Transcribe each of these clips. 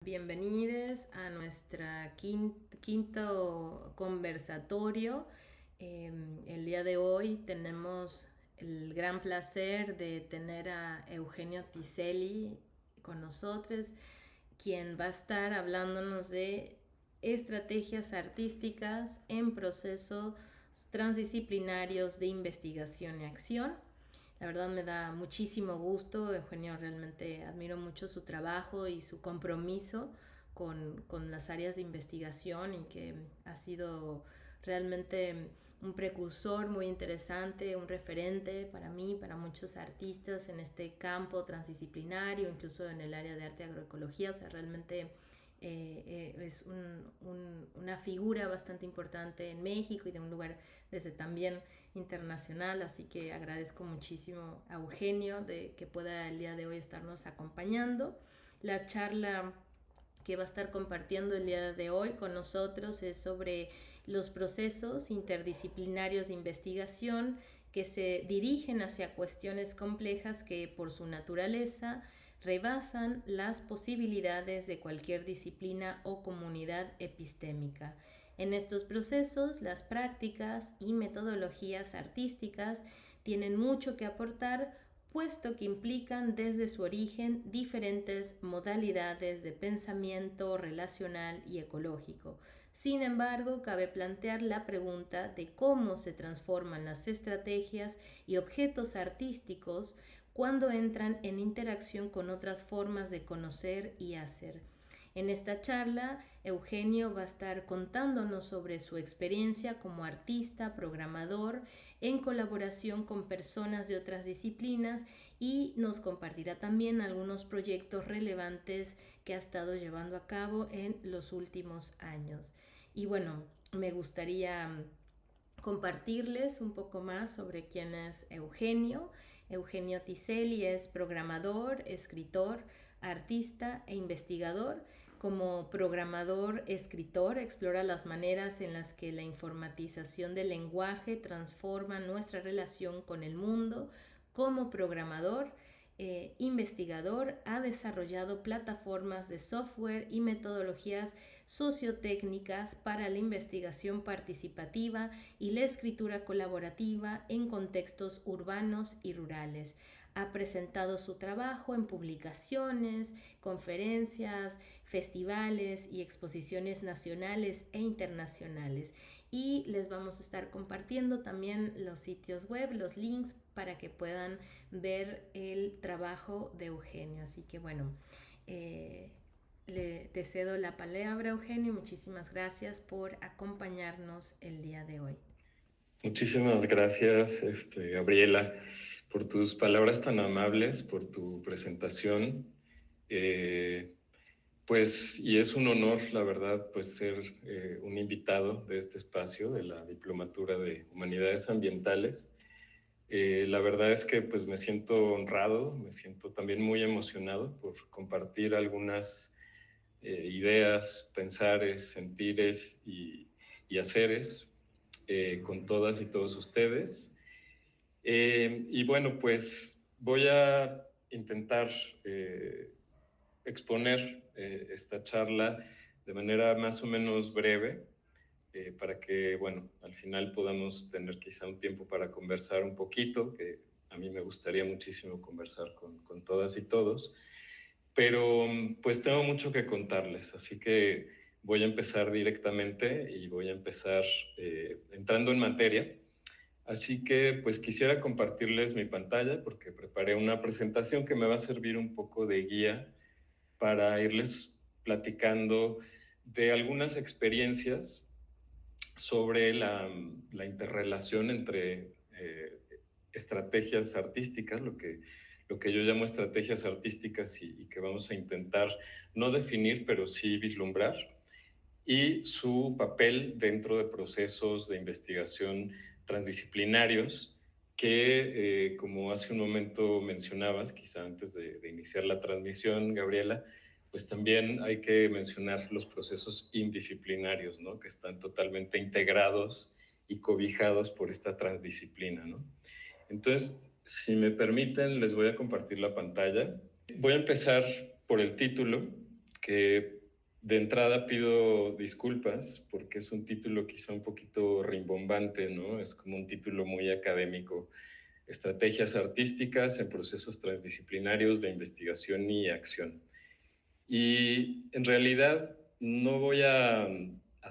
Bienvenidos a nuestra quinto conversatorio. El día de hoy tenemos el gran placer de tener a Eugenio Tiselli con nosotros, quien va a estar hablándonos de estrategias artísticas en procesos transdisciplinarios de investigación y acción. La verdad me da muchísimo gusto, Eugenio, realmente admiro mucho su trabajo y su compromiso con las áreas de investigación y que ha sido realmente un precursor muy interesante, un referente para mí, para muchos artistas en este campo transdisciplinario, incluso en el área de arte y agroecología. O sea, realmente es una figura bastante importante en México y de un lugar desde también internacional, así que agradezco muchísimo a Eugenio de que pueda el día de hoy estarnos acompañando. La charla que va a estar compartiendo el día de hoy con nosotros es sobre los procesos interdisciplinarios de investigación que se dirigen hacia cuestiones complejas que por su naturaleza rebasan las posibilidades de cualquier disciplina o comunidad epistémica. En estos procesos, las prácticas y metodologías artísticas tienen mucho que aportar, puesto que implican desde su origen diferentes modalidades de pensamiento relacional y ecológico. Sin embargo, cabe plantear la pregunta de cómo se transforman las estrategias y objetos artísticos cuando entran en interacción con otras formas de conocer y hacer. En esta charla, Eugenio va a estar contándonos sobre su experiencia como artista, programador, en colaboración con personas de otras disciplinas, y nos compartirá también algunos proyectos relevantes que ha estado llevando a cabo en los últimos años. Y bueno, me gustaría compartirles un poco más sobre quién es Eugenio. Eugenio Tiselli es programador, escritor, artista e investigador. Como programador, escritor, explora las maneras en las que la informatización del lenguaje transforma nuestra relación con el mundo. Como programador, investigador, ha desarrollado plataformas de software y metodologías sociotécnicas para la investigación participativa y la escritura colaborativa en contextos urbanos y rurales. Ha presentado su trabajo en publicaciones, conferencias, festivales y exposiciones nacionales e internacionales. Y les vamos a estar compartiendo también los sitios web, los links para que puedan ver el trabajo de Eugenio. Así que bueno, te cedo la palabra, Eugenio. Muchísimas gracias por acompañarnos el día de hoy. Muchísimas gracias, Gabriela, por tus palabras tan amables, por tu presentación. Y es un honor, la verdad, pues ser un invitado de este espacio de la Diplomatura de Humanidades Ambientales. La verdad es que pues me siento honrado, me siento también muy emocionado por compartir algunas ideas, pensares, sentires y haceres con todas y todos ustedes. Y bueno, pues voy a intentar exponer esta charla de manera más o menos breve para que, bueno, al final podamos tener quizá un tiempo para conversar un poquito, que a mí me gustaría muchísimo conversar con todas y todos, pero pues tengo mucho que contarles, así que voy a empezar directamente y voy a empezar entrando en materia. Así que pues quisiera compartirles mi pantalla porque preparé una presentación que me va a servir un poco de guía para irles platicando de algunas experiencias sobre la interrelación entre estrategias artísticas, lo que yo llamo estrategias artísticas y que vamos a intentar no definir, pero sí vislumbrar, y su papel dentro de procesos de investigación transdisciplinarios que, como hace un momento mencionabas, quizá antes de iniciar la transmisión, Gabriela, pues también hay que mencionar los procesos indisciplinarios, ¿no? Que están totalmente integrados y cobijados por esta transdisciplina, ¿no? Entonces, si me permiten, les voy a compartir la pantalla. Voy a empezar por el título, que de entrada pido disculpas porque es un título quizá un poquito rimbombante, ¿no? Es como un título muy académico. Estrategias artísticas en procesos transdisciplinarios de investigación y acción. Y en realidad no voy a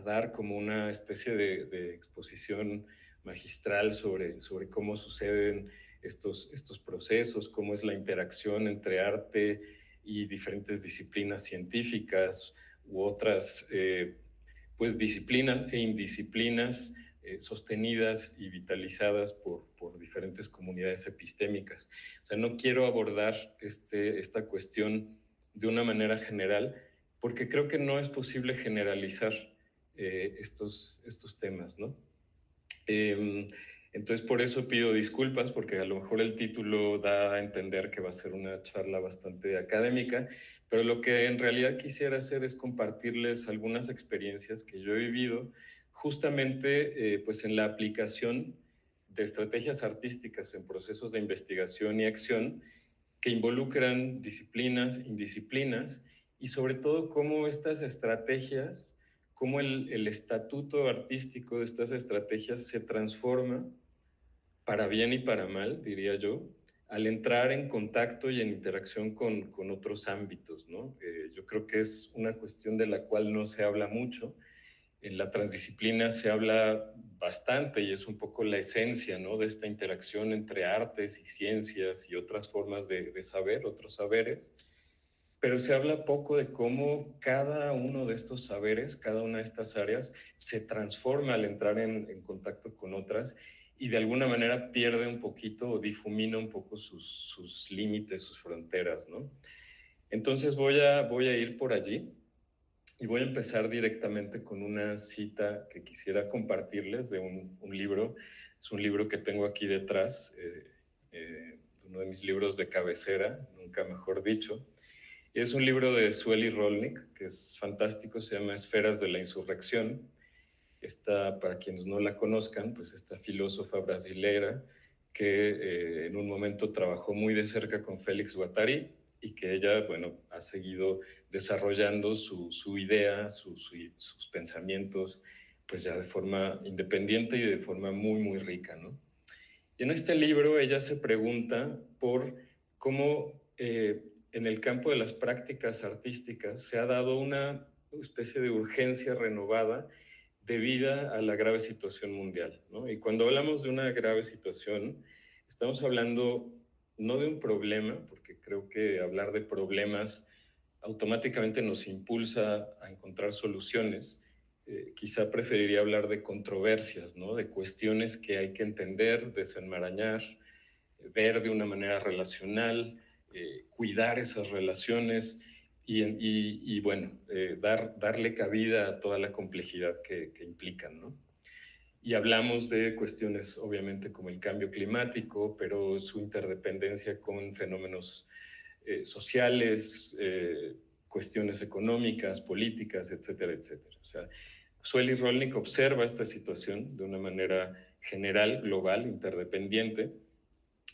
dar como una especie de exposición magistral sobre cómo suceden estos procesos, cómo es la interacción entre arte y diferentes disciplinas científicas u otras pues disciplinas e indisciplinas sostenidas y vitalizadas por diferentes comunidades epistémicas. O sea, no quiero abordar esta cuestión de una manera general, porque creo que no es posible generalizar estos temas, ¿no? Eh, entonces, por eso pido disculpas, porque a lo mejor el título da a entender que va a ser una charla bastante académica, pero lo que en realidad quisiera hacer es compartirles algunas experiencias que yo he vivido justamente pues en la aplicación de estrategias artísticas en procesos de investigación y acción que involucran disciplinas, indisciplinas y sobre todo cómo estas estrategias, cómo el estatuto artístico de estas estrategias se transforma para bien y para mal, diría yo, al entrar en contacto y en interacción con otros ámbitos, ¿no? Yo creo que es una cuestión de la cual no se habla mucho. En la transdisciplina se habla bastante y es un poco la esencia, ¿no?, de esta interacción entre artes y ciencias y otras formas de saber, otros saberes, pero se habla poco de cómo cada uno de estos saberes, cada una de estas áreas se transforma al entrar en contacto con otras y de alguna manera pierde un poquito o difumina un poco sus límites, sus fronteras, ¿no? Entonces voy a ir por allí. Y voy a empezar directamente con una cita que quisiera compartirles de un libro. Es un libro que tengo aquí detrás, uno de mis libros de cabecera, nunca mejor dicho. Y es un libro de Sueli Rolnik, que es fantástico, se llama Esferas de la Insurrección. Esta, para quienes no la conozcan, pues esta filósofa brasilera que en un momento trabajó muy de cerca con Félix Guattari y que ella, bueno, ha seguido desarrollando su idea, sus pensamientos, pues ya de forma independiente y de forma muy, muy rica, ¿no? Y en este libro ella se pregunta por cómo en el campo de las prácticas artísticas se ha dado una especie de urgencia renovada debida a la grave situación mundial, ¿no? Y cuando hablamos de una grave situación, estamos hablando no de un problema, porque creo que hablar de problemas automáticamente nos impulsa a encontrar soluciones. Quizá preferiría hablar de controversias, ¿no? De cuestiones que hay que entender, desenmarañar, ver de una manera relacional, cuidar esas relaciones y bueno, darle cabida a toda la complejidad que implican, ¿no? Y hablamos de cuestiones obviamente como el cambio climático, pero su interdependencia con fenómenos sociales, cuestiones económicas, políticas, etcétera, etcétera. O sea, Sueli Rolnik observa esta situación de una manera general, global, interdependiente,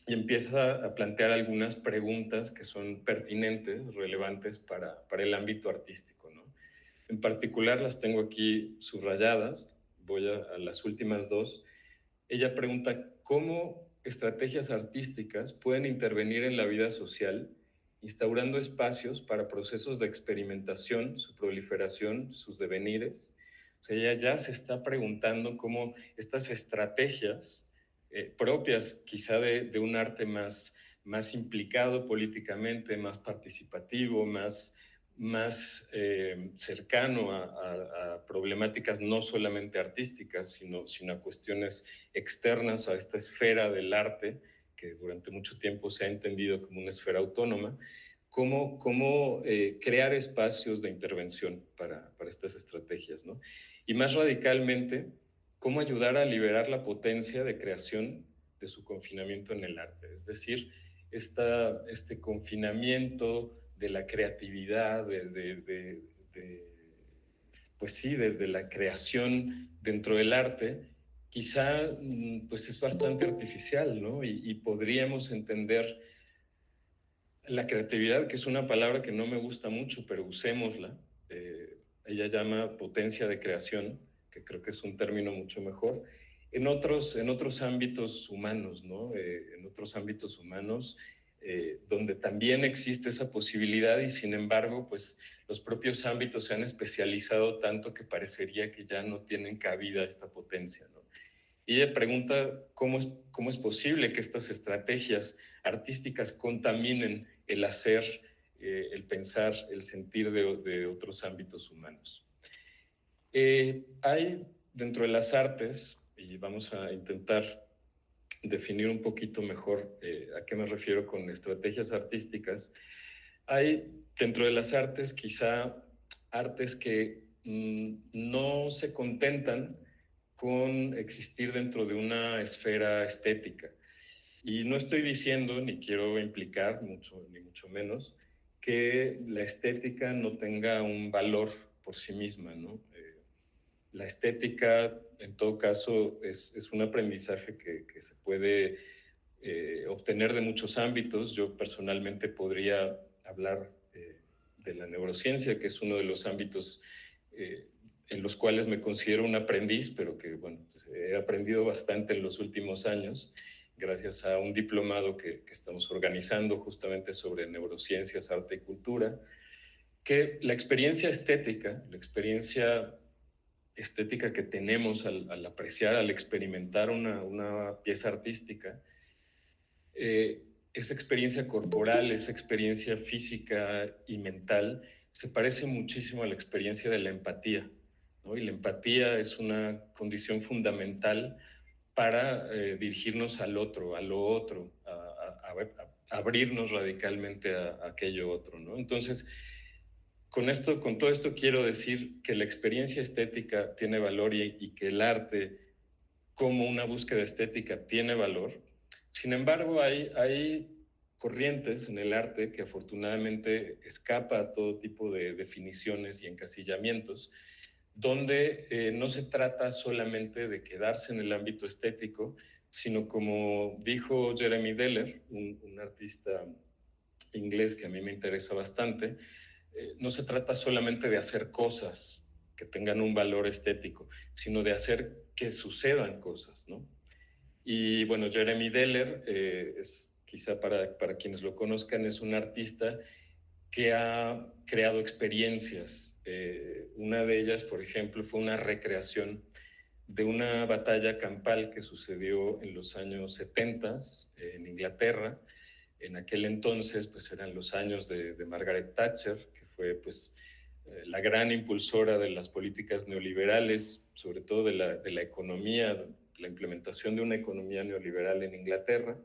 y empieza a plantear algunas preguntas que son pertinentes, relevantes para el ámbito artístico, ¿no? En particular las tengo aquí subrayadas, voy a las últimas dos. Ella pregunta cómo estrategias artísticas pueden intervenir en la vida social, instaurando espacios para procesos de experimentación, su proliferación, sus devenires. O sea, ella ya se está preguntando cómo estas estrategias propias quizá de un arte más implicado políticamente, más participativo, más cercano a problemáticas no solamente artísticas, sino a cuestiones externas a esta esfera del arte, que durante mucho tiempo se ha entendido como una esfera autónoma, cómo crear espacios de intervención para estas estrategias, ¿no? Y más radicalmente, cómo ayudar a liberar la potencia de creación de su confinamiento en el arte. Es decir, este confinamiento de la creatividad, pues sí, desde la creación dentro del arte, quizá pues es bastante artificial, ¿no? Y podríamos entender la creatividad, que es una palabra que no me gusta mucho, pero usémosla. Ella llama potencia de creación, que creo que es un término mucho mejor, en otros ámbitos humanos, ¿no? En otros ámbitos humanos, donde también existe esa posibilidad y sin embargo, pues los propios ámbitos se han especializado tanto que parecería que ya no tienen cabida esta potencia, ¿no? Y ella pregunta cómo es posible que estas estrategias artísticas contaminen el hacer, el pensar, el sentir de otros ámbitos humanos. Hay dentro de las artes, y vamos a intentar definir un poquito mejor a qué me refiero con estrategias artísticas, hay dentro de las artes quizá artes que no se contentan con existir dentro de una esfera estética. Y no estoy diciendo, ni quiero implicar, ni mucho menos, que la estética no tenga un valor por sí misma, ¿no? La estética, en todo caso, es un aprendizaje que se puede obtener de muchos ámbitos. Yo personalmente podría hablar de la neurociencia, que es uno de los ámbitos en los cuales me considero un aprendiz, pero que, bueno, pues, he aprendido bastante en los últimos años, gracias a un diplomado que estamos organizando justamente sobre neurociencias, arte y cultura, que la experiencia estética, que tenemos al apreciar, al experimentar una pieza artística, esa experiencia corporal, esa experiencia física y mental, se parece muchísimo a la experiencia de la empatía, ¿no? Y la empatía es una condición fundamental para dirigirnos al otro, a lo otro, a abrirnos radicalmente a aquello otro, ¿no? Entonces, con todo esto quiero decir que la experiencia estética tiene valor y que el arte como una búsqueda estética tiene valor. Sin embargo, hay corrientes en el arte que afortunadamente escapa a todo tipo de definiciones y encasillamientos, donde no se trata solamente de quedarse en el ámbito estético, sino como dijo Jeremy Deller, un artista inglés que a mí me interesa bastante, no se trata solamente de hacer cosas que tengan un valor estético, sino de hacer que sucedan cosas, ¿no? Y bueno, Jeremy Deller, es, quizá para quienes lo conozcan, es un artista que ha creado experiencias. Una de ellas, por ejemplo, fue una recreación de una batalla campal que sucedió en los años 70 en Inglaterra. En aquel entonces, pues eran los años de Margaret Thatcher, que fue pues la gran impulsora de las políticas neoliberales, sobre todo de la economía, la implementación de una economía neoliberal en Inglaterra,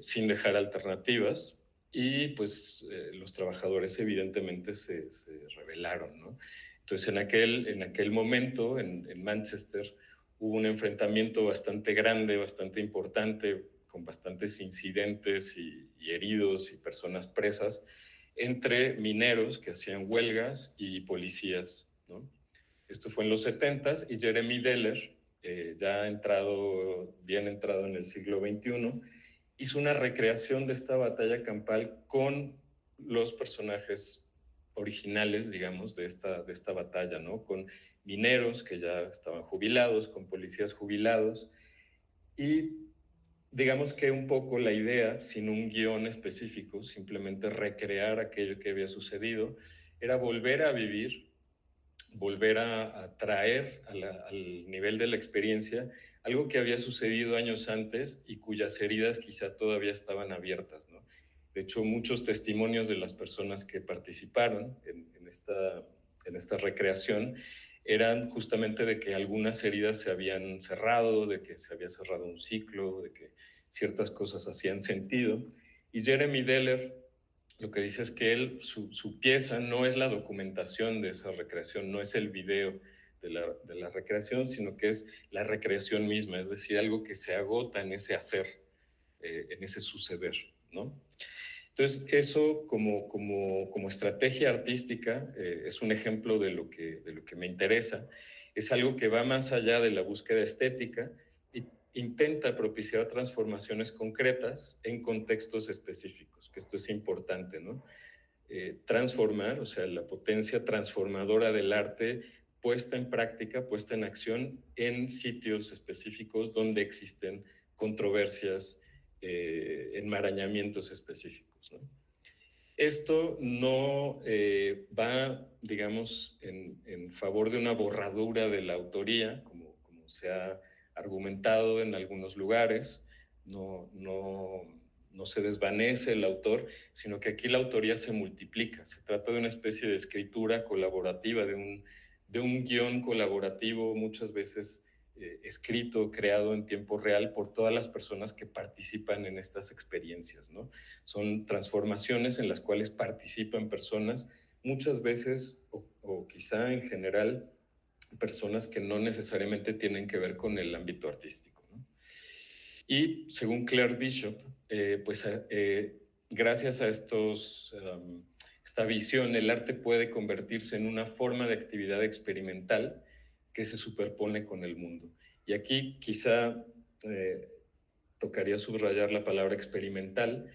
sin dejar alternativas. Y pues los trabajadores evidentemente se rebelaron, ¿no? Entonces en aquel momento en Manchester hubo un enfrentamiento bastante grande, bastante importante, con bastantes incidentes y heridos y personas presas, entre mineros que hacían huelgas y policías, ¿no? Esto fue en los 70s y Jeremy Deller, ya bien entrado en el siglo XXI, hizo una recreación de esta batalla campal con los personajes originales, digamos, de esta batalla, ¿no? Con mineros que ya estaban jubilados, con policías jubilados, y digamos que un poco la idea, sin un guión específico, simplemente recrear aquello que había sucedido, era volver a vivir, volver a traer al nivel de la experiencia algo que había sucedido años antes y cuyas heridas quizá todavía estaban abiertas, ¿no? De hecho, muchos testimonios de las personas que participaron en esta recreación eran justamente de que algunas heridas se habían cerrado, de que se había cerrado un ciclo, de que ciertas cosas hacían sentido. Y Jeremy Deller lo que dice es que su pieza no es la documentación de esa recreación, no es el video de la recreación, sino que es la recreación misma, es decir, algo que se agota en ese hacer, en ese suceder, ¿no? Entonces, eso como estrategia artística es un ejemplo de lo que me interesa. Es algo que va más allá de la búsqueda estética intenta propiciar transformaciones concretas en contextos específicos, que esto es importante, ¿no? Transformar, o sea, la potencia transformadora del arte puesta en práctica, puesta en acción en sitios específicos donde existen controversias, enmarañamientos específicos, ¿no? Esto no va, digamos, en favor de una borradura de la autoría, como se ha argumentado en algunos lugares. No se desvanece el autor, sino que aquí la autoría se multiplica. Se trata de una especie de escritura colaborativa, de un guión colaborativo, muchas veces escrito, creado en tiempo real por todas las personas que participan en estas experiencias, ¿no? Son transformaciones en las cuales participan personas, muchas veces, o quizá en general, personas que no necesariamente tienen que ver con el ámbito artístico, ¿no? Y según Claire Bishop, gracias a esta visión, el arte puede convertirse en una forma de actividad experimental que se superpone con el mundo. Y aquí quizá tocaría subrayar la palabra experimental.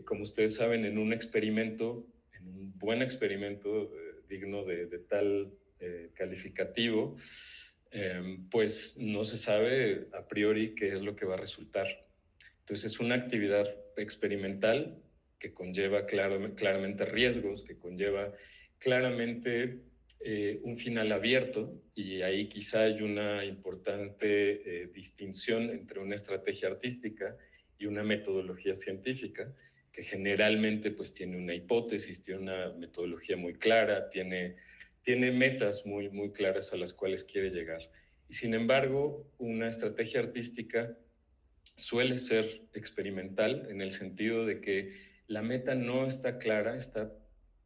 Como ustedes saben, en un experimento, en un buen experimento digno de tal calificativo, pues no se sabe a priori qué es lo que va a resultar. Entonces es una actividad experimental que conlleva claramente riesgos, que conlleva claramente un final abierto, y ahí quizá hay una importante distinción entre una estrategia artística y una metodología científica, que generalmente pues tiene una hipótesis, tiene una metodología muy clara, tiene metas muy claras a las cuales quiere llegar. Y sin embargo, una estrategia artística suele ser experimental en el sentido de que la meta no está clara, está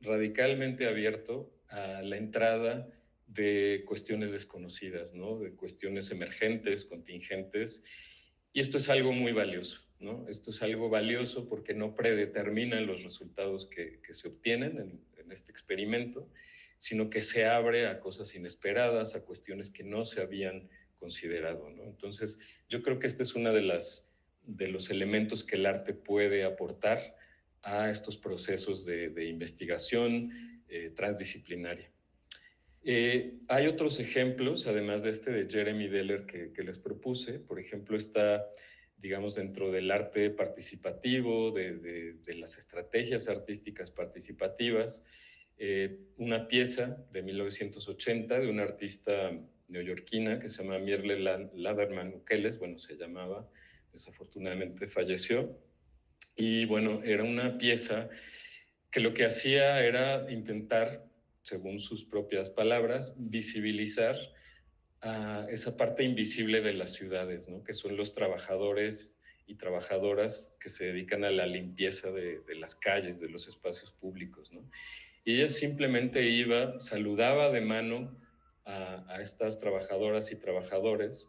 radicalmente abierto a la entrada de cuestiones desconocidas, ¿no? De cuestiones emergentes, contingentes, y esto es algo muy valioso, ¿no? Esto es algo valioso porque no predeterminan los resultados que se obtienen en este experimento, sino que se abre a cosas inesperadas, a cuestiones que no se habían considerado, ¿no? Entonces, yo creo que este es uno de los elementos que el arte puede aportar a estos procesos de investigación transdisciplinaria. Hay otros ejemplos, además de este de Jeremy Deller que les propuse. Por ejemplo, está, digamos, dentro del arte participativo, de las estrategias artísticas participativas, una pieza de 1980 de una artista neoyorquina que se llama Mirle Laderman Ukeles, bueno, se llamaba, desafortunadamente falleció, y bueno, era una pieza que lo que hacía era intentar, según sus propias palabras, visibilizar a esa parte invisible de las ciudades, ¿no? Que son los trabajadores y trabajadoras que se dedican a la limpieza de las calles, de los espacios públicos, ¿no? Y ella simplemente iba, saludaba de mano a estas trabajadoras y trabajadores,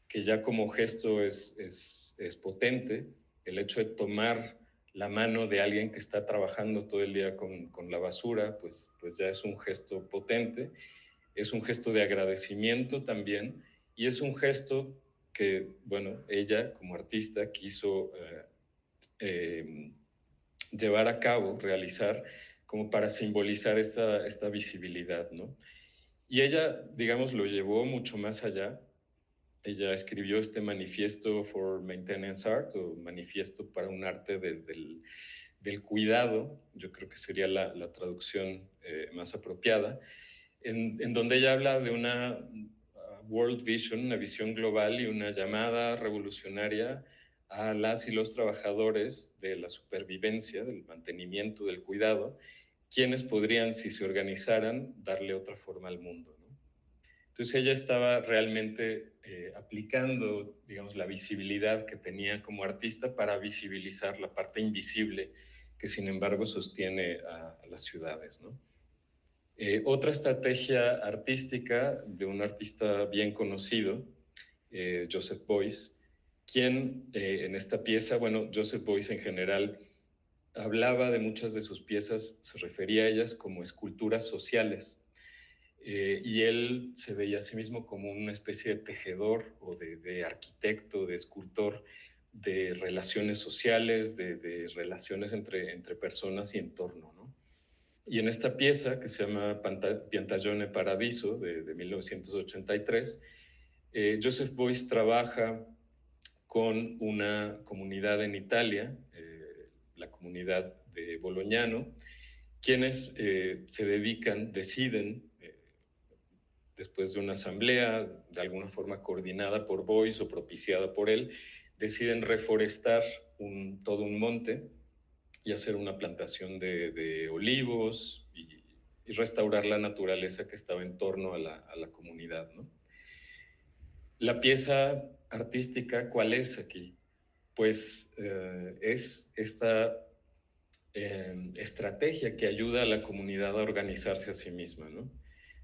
que ya como gesto es potente. El hecho de tomar la mano de alguien que está trabajando todo el día con la basura, pues ya es un gesto potente, es un gesto de agradecimiento también, y es un gesto que, bueno, ella como artista quiso llevar a cabo, realizar, como para simbolizar esta visibilidad, ¿no? Y ella, digamos, lo llevó mucho más allá. Ella escribió este manifiesto for maintenance art, o manifiesto para un arte del cuidado, yo creo que sería la traducción más apropiada, en donde ella habla de una world vision, una visión global y una llamada revolucionaria a las y los trabajadores de la supervivencia, del mantenimiento, del cuidado, quienes podrían, si se organizaran, darle otra forma al mundo, ¿no? Entonces ella estaba realmente aplicando, digamos, la visibilidad que tenía como artista para visibilizar la parte invisible que sin embargo sostiene a las ciudades, ¿no? Otra estrategia artística de un artista bien conocido, Joseph Beuys, quien en esta pieza, bueno, Joseph Beuys en general hablaba de muchas de sus piezas, se refería a ellas como esculturas sociales. y él se veía a sí mismo como una especie de tejedor o de arquitecto, de escultor de relaciones sociales, de relaciones entre personas y entorno, ¿no? Y en esta pieza que se llama Piantagione Paradiso de 1983, Joseph Beuys trabaja con una comunidad en Italia, la comunidad de Bolognano, quienes se dedican, deciden, después de una asamblea, de alguna forma coordinada por Beuys o propiciada por él, deciden reforestar todo un monte y hacer una plantación de olivos y restaurar la naturaleza que estaba en torno a la comunidad, ¿no? La pieza artística, ¿cuál es aquí? Pues es esta estrategia que ayuda a la comunidad a organizarse a sí misma, ¿no?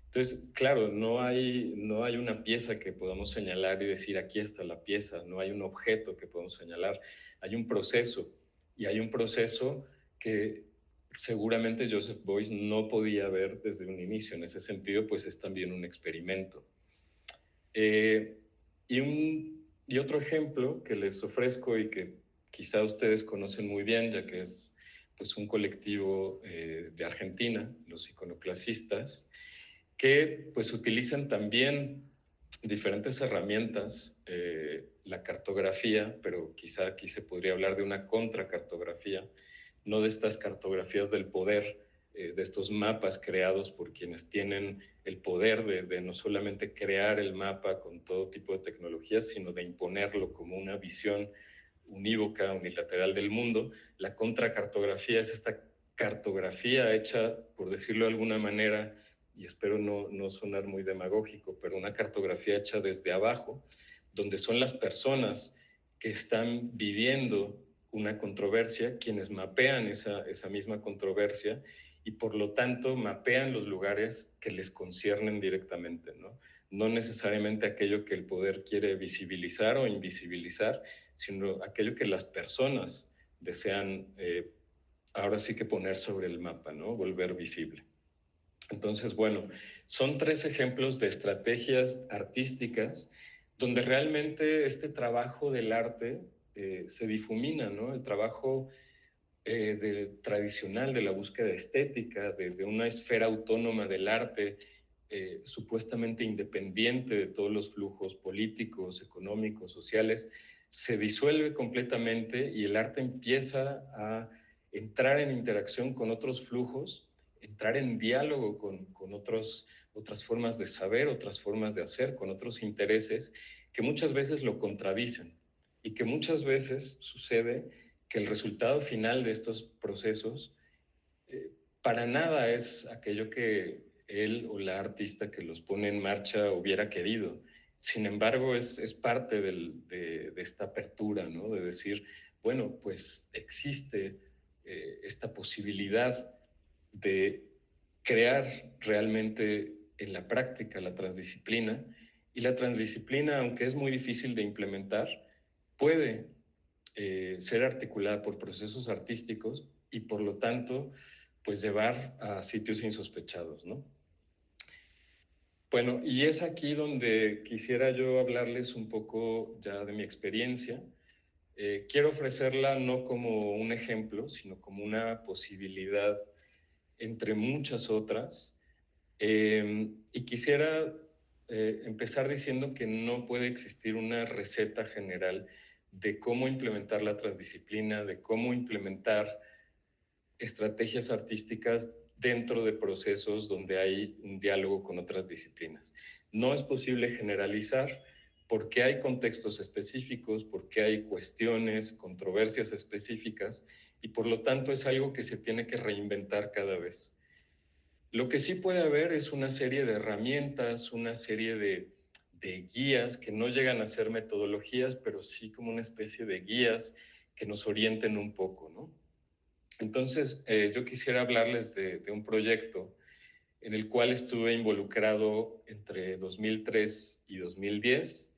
Entonces, claro, no hay una pieza que podamos señalar y decir, aquí está la pieza, no hay un objeto que podamos señalar, hay un proceso, y hay un proceso que seguramente Joseph Beuys no podía ver desde un inicio. En ese sentido, pues es también un experimento. Eh, y otro ejemplo que les ofrezco y que quizá ustedes conocen muy bien, ya que es pues, un colectivo de Argentina, los iconoclasistas, que pues utilizan también diferentes herramientas, la cartografía, pero quizá aquí se podría hablar de una contracartografía, no de estas cartografías del poder, de estos mapas creados por quienes tienen el poder de no solamente crear el mapa con todo tipo de tecnologías, sino de imponerlo como una visión unívoca, unilateral del mundo. La contracartografía es esta cartografía hecha, por decirlo de alguna manera, y espero no sonar muy demagógico, pero una cartografía hecha desde abajo, donde son las personas que están viviendo una controversia quienes mapean esa misma controversia y por lo tanto mapean los lugares que les conciernen directamente, ¿no? No necesariamente aquello que el poder quiere visibilizar o invisibilizar, sino aquello que las personas desean ahora sí que poner sobre el mapa, ¿no? Volver visible. Entonces, bueno, son 3 ejemplos de estrategias artísticas donde realmente este trabajo del arte se difumina, ¿no? El trabajo tradicional de la búsqueda estética, de una esfera autónoma del arte, supuestamente independiente de todos los flujos políticos, económicos, sociales, se disuelve completamente y el arte empieza a entrar en interacción con otros flujos, entrar en diálogo con otras formas de saber, otras formas de hacer, con otros intereses que muchas veces lo contradicen y que muchas veces sucede que el resultado final de estos procesos para nada es aquello que él o la artista que los pone en marcha hubiera querido. Sin embargo, es parte de esta apertura, ¿no? De decir, bueno, pues existe esta posibilidad de crear realmente en la práctica la transdisciplina, y la transdisciplina, aunque es muy difícil de implementar, puede ser articulada por procesos artísticos y por lo tanto, pues llevar a sitios insospechados, ¿no? Bueno, y es aquí donde quisiera yo hablarles un poco ya de mi experiencia. Quiero ofrecerla no como un ejemplo, sino como una posibilidad entre muchas otras. Y quisiera empezar diciendo que no puede existir una receta general de cómo implementar la transdisciplina, de cómo implementar estrategias artísticas dentro de procesos donde hay un diálogo con otras disciplinas. No es posible generalizar porque hay contextos específicos, porque hay cuestiones, controversias específicas y por lo tanto es algo que se tiene que reinventar cada vez. Lo que sí puede haber es una serie de herramientas, una serie de guías que no llegan a ser metodologías, pero sí como una especie de guías que nos orienten un poco, ¿no? Entonces, yo quisiera hablarles de un proyecto en el cual estuve involucrado entre 2003 y 2010.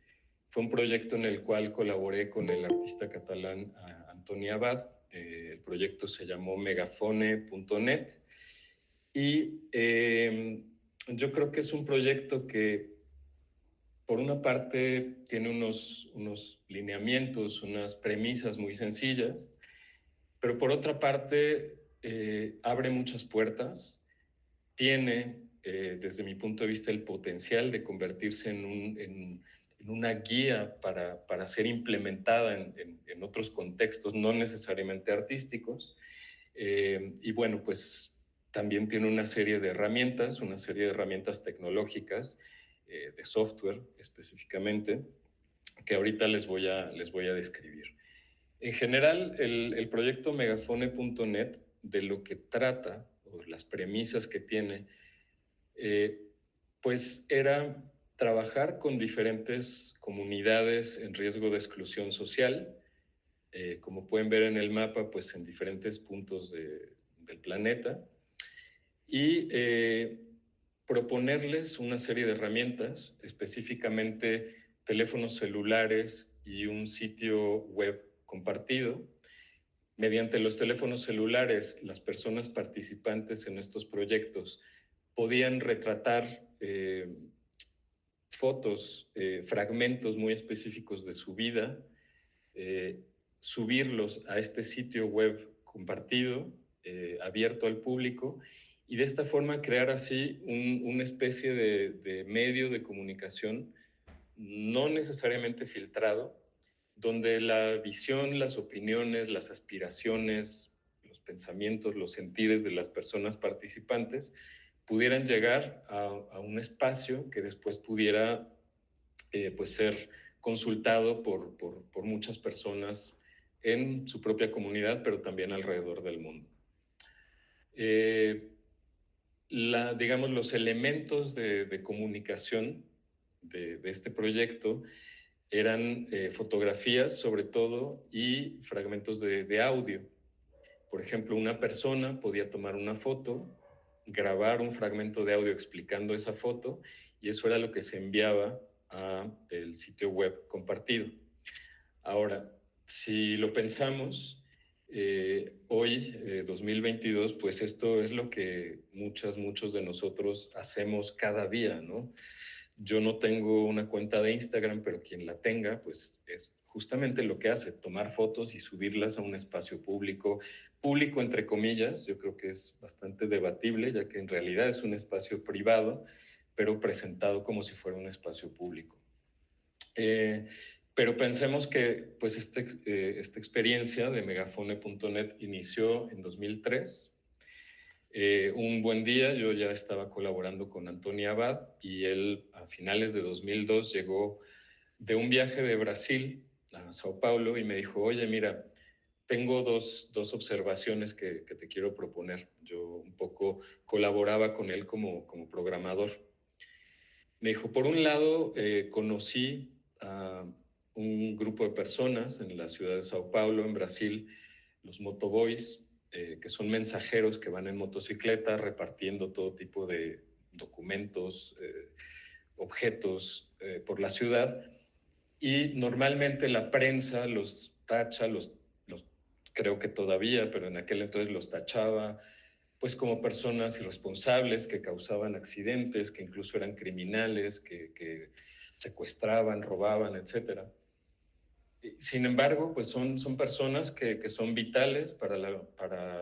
Fue un proyecto en el cual colaboré con el artista catalán Antoni Abad. El proyecto se llamó megafone.net y yo creo que es un proyecto que, por una parte, tiene unos lineamientos, unas premisas muy sencillas, pero por otra parte, abre muchas puertas, tiene, desde mi punto de vista, el potencial de convertirse en una guía para ser implementada en otros contextos, no necesariamente artísticos. Y bueno, pues también tiene una serie de herramientas tecnológicas, de software específicamente, que ahorita les voy a describir. En general, el proyecto megafone.net, de lo que trata, o las premisas que tiene, eh, pues era trabajar con diferentes comunidades en riesgo de exclusión social. Como pueden ver en el mapa, pues en diferentes puntos del planeta, y proponerles una serie de herramientas, específicamente teléfonos celulares y un sitio web compartido. Mediante los teléfonos celulares, las personas participantes en estos proyectos podían retratar fotos, fragmentos muy específicos de su vida, eh, subirlos a este sitio web compartido, abierto al público, y de esta forma crear así una especie de medio de comunicación no necesariamente filtrado, donde la visión, las opiniones, las aspiraciones, los pensamientos, los sentires de las personas participantes pudieran llegar a un espacio que después pudiera, pues ser consultado por muchas personas en su propia comunidad, pero también alrededor del mundo. Digamos, los elementos de comunicación de este proyecto eran fotografías sobre todo y fragmentos de audio. Por ejemplo, una persona podía tomar una foto, grabar un fragmento de audio explicando esa foto, y eso era lo que se enviaba a el sitio web compartido. Ahora, si lo pensamos, hoy, 2022, pues esto es lo que muchos de nosotros hacemos cada día, ¿no? Yo no tengo una cuenta de Instagram, pero quien la tenga, pues es justamente lo que hace, tomar fotos y subirlas a un espacio público, público entre comillas. Yo creo que es bastante debatible, ya que en realidad es un espacio privado, pero presentado como si fuera un espacio público. Pero pensemos que pues esta experiencia de megafone.net inició en 2003. Un buen día yo ya estaba colaborando con Antonio Abad, y él a finales de 2002 llegó de un viaje de Brasil a Sao Paulo y me dijo: oye, mira, tengo dos observaciones que te quiero proponer. Yo un poco colaboraba con él como programador. Me dijo: por un lado, conocí a un grupo de personas en la ciudad de Sao Paulo, en Brasil, los motoboys, que son mensajeros que van en motocicleta repartiendo todo tipo de documentos, objetos, por la ciudad. Y normalmente la prensa los tacha, creo que todavía, pero en aquel entonces los tachaba pues como personas irresponsables que causaban accidentes, que incluso eran criminales, que secuestraban, robaban, etcétera. Sin embargo, pues son personas que son vitales para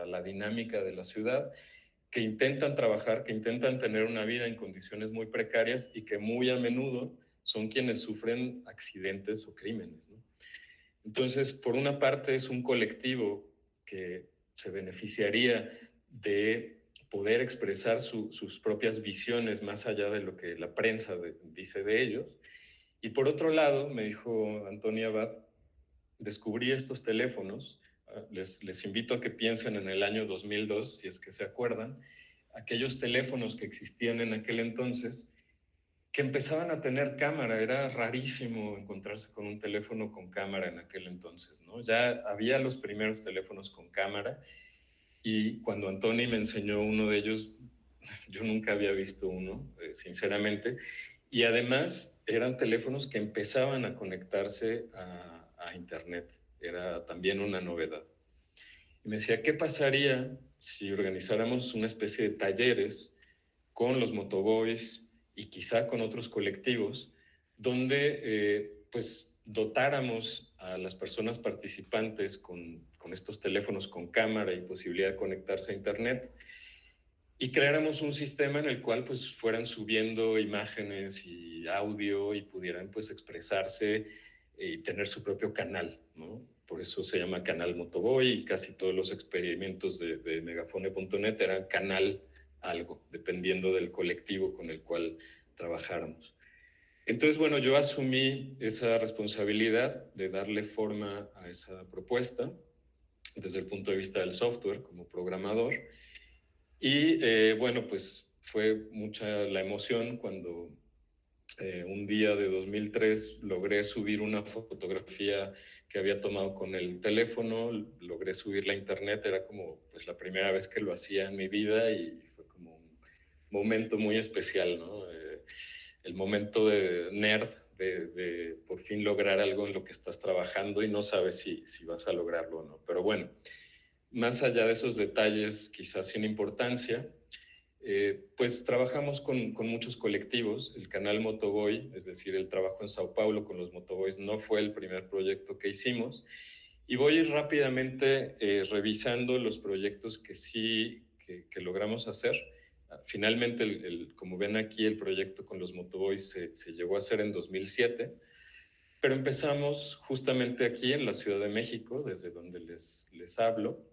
la dinámica de la ciudad, que intentan trabajar, que intentan tener una vida en condiciones muy precarias, y que muy a menudo son quienes sufren accidentes o crímenes, ¿no? Entonces, por una parte, es un colectivo que se beneficiaría de poder expresar sus propias visiones más allá de lo que la prensa dice de ellos. Y por otro lado, me dijo Antonio Abad, descubrí estos teléfonos. Les invito a que piensen en el año 2002, si es que se acuerdan, aquellos teléfonos que existían en aquel entonces, que empezaban a tener cámara. Era rarísimo encontrarse con un teléfono con cámara en aquel entonces, ¿no? Ya había los primeros teléfonos con cámara, y cuando Anthony me enseñó uno de ellos, yo nunca había visto uno, sinceramente, y además eran teléfonos que empezaban a conectarse a Internet. Era también una novedad. Y me decía: ¿qué pasaría si organizáramos una especie de talleres con los motoboys y quizá con otros colectivos, donde pues dotáramos a las personas participantes con estos teléfonos con cámara y posibilidad de conectarse a internet y creáramos un sistema en el cual pues fueran subiendo imágenes y audio y pudieran pues expresarse y tener su propio canal, ¿no? Por eso se llama Canal Motoboy y casi todos los experimentos de Megafone.net eran canal algo, dependiendo del colectivo con el cual trabajáramos. Entonces, bueno, yo asumí esa responsabilidad de darle forma a esa propuesta desde el punto de vista del software como programador. Y bueno, pues fue mucha la emoción cuando un día de 2003 logré subir una fotografía que había tomado con el teléfono, logré subirla a internet, era como pues la primera vez que lo hacía en mi vida y fue como un momento muy especial, ¿no? El momento de nerd, de por fin lograr algo en lo que estás trabajando y no sabes si vas a lograrlo o no. Pero bueno, más allá de esos detalles quizás sin importancia, pues trabajamos con muchos colectivos. El canal Motoboy, es decir, el trabajo en Sao Paulo con los Motoboys no fue el primer proyecto que hicimos. Y voy a ir rápidamente revisando los proyectos que sí que logramos hacer. Finalmente, como ven aquí, el proyecto con los Motoboys se llegó a hacer en 2007, pero empezamos justamente aquí en la Ciudad de México, desde donde les hablo,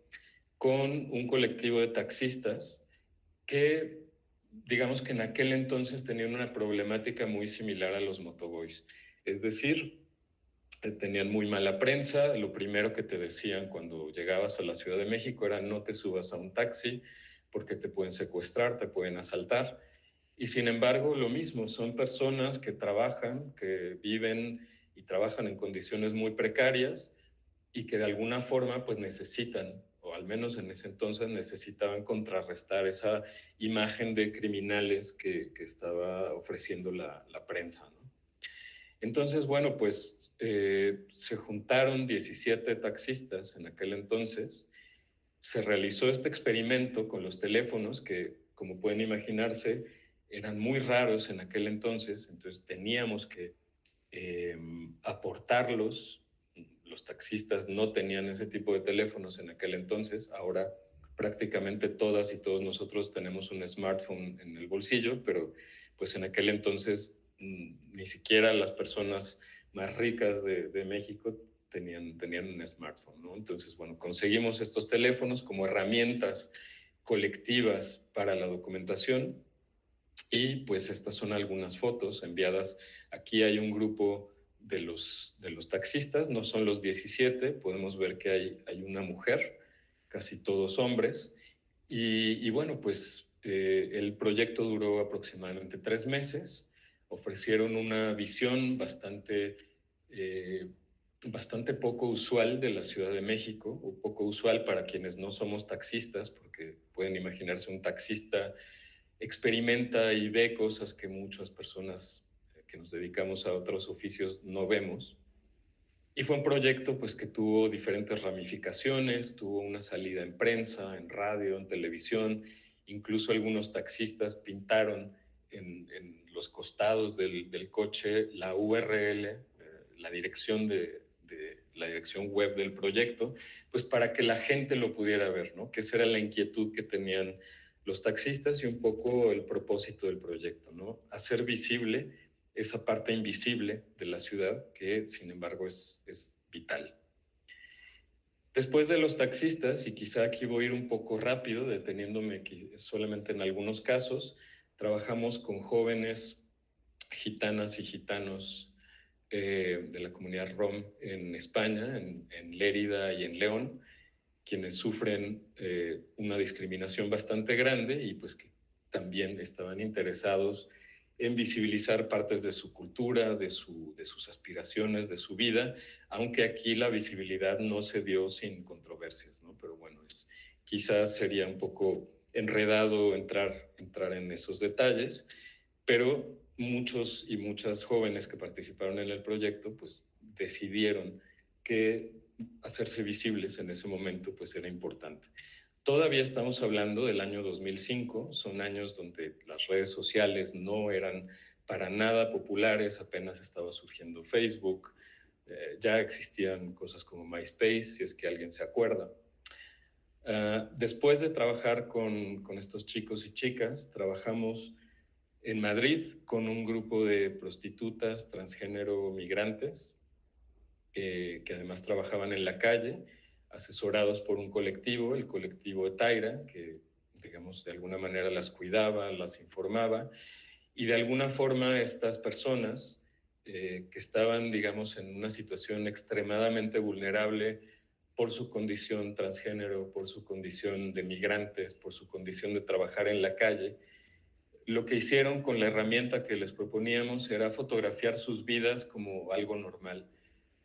con un colectivo de taxistas que digamos que en aquel entonces tenían una problemática muy similar a los motoboys. Es decir, tenían muy mala prensa. Lo primero que te decían cuando llegabas a la Ciudad de México era no te subas a un taxi porque te pueden secuestrar, te pueden asaltar. Y sin embargo, lo mismo, son personas que trabajan, que viven y trabajan en condiciones muy precarias y que de alguna forma pues necesitan, o al menos en ese entonces necesitaban contrarrestar esa imagen de criminales que estaba ofreciendo la prensa, ¿no? Entonces, bueno, pues se juntaron 17 taxistas en aquel entonces, se realizó este experimento con los teléfonos que, como pueden imaginarse, eran muy raros en aquel entonces teníamos que eh, aportarlos. Los taxistas no tenían ese tipo de teléfonos en aquel entonces. Ahora prácticamente todas y todos nosotros tenemos un smartphone en el bolsillo, pero pues en aquel entonces ni siquiera las personas más ricas de México tenían un smartphone, ¿no? Entonces, bueno, conseguimos estos teléfonos como herramientas colectivas para la documentación y pues estas son algunas fotos enviadas. Aquí hay un grupo de los taxistas, no son los 17, podemos ver que hay una mujer, casi todos hombres. Y bueno, pues el proyecto duró aproximadamente 3 meses. Ofrecieron una visión eh, bastante poco usual de la Ciudad de México, o poco usual para quienes no somos taxistas, porque pueden imaginarse un taxista experimenta y ve cosas que muchas personas que nos dedicamos a otros oficios no vemos. Y fue un proyecto pues que tuvo diferentes ramificaciones, tuvo una salida en prensa, en radio, en televisión, incluso algunos taxistas pintaron en los costados del coche la URL, la dirección la dirección web del proyecto, pues para que la gente lo pudiera ver, ¿no? Que esa era la inquietud que tenían los taxistas y un poco el propósito del proyecto, ¿no? Hacer visible esa parte invisible de la ciudad que, sin embargo, es vital. Después de los taxistas, y quizá aquí voy a ir un poco rápido, deteniéndome solamente en algunos casos, trabajamos con jóvenes gitanas y gitanos de la comunidad rom en España, en Lérida y en León, quienes sufren una discriminación bastante grande y pues que también estaban interesados en visibilizar partes de su cultura, de sus aspiraciones, de su vida, aunque aquí la visibilidad no se dio sin controversias, ¿no? Pero bueno, quizás sería un poco enredado entrar en esos detalles, pero muchos y muchas jóvenes que participaron en el proyecto pues decidieron que hacerse visibles en ese momento pues era importante. Todavía estamos hablando del año 2005, son años donde las redes sociales no eran para nada populares, apenas estaba surgiendo Facebook, ya existían cosas como MySpace, si es que alguien se acuerda. Después de trabajar con estos chicos y chicas, trabajamos en Madrid con un grupo de prostitutas transgénero migrantes que además trabajaban en la calle, asesorados por un colectivo, el colectivo Taira, que digamos de alguna manera las cuidaba, las informaba, y de alguna forma estas personas que estaban, digamos, en una situación extremadamente vulnerable por su condición transgénero, por su condición de migrantes, por su condición de trabajar en la calle, lo que hicieron con la herramienta que les proponíamos era fotografiar sus vidas como algo normal.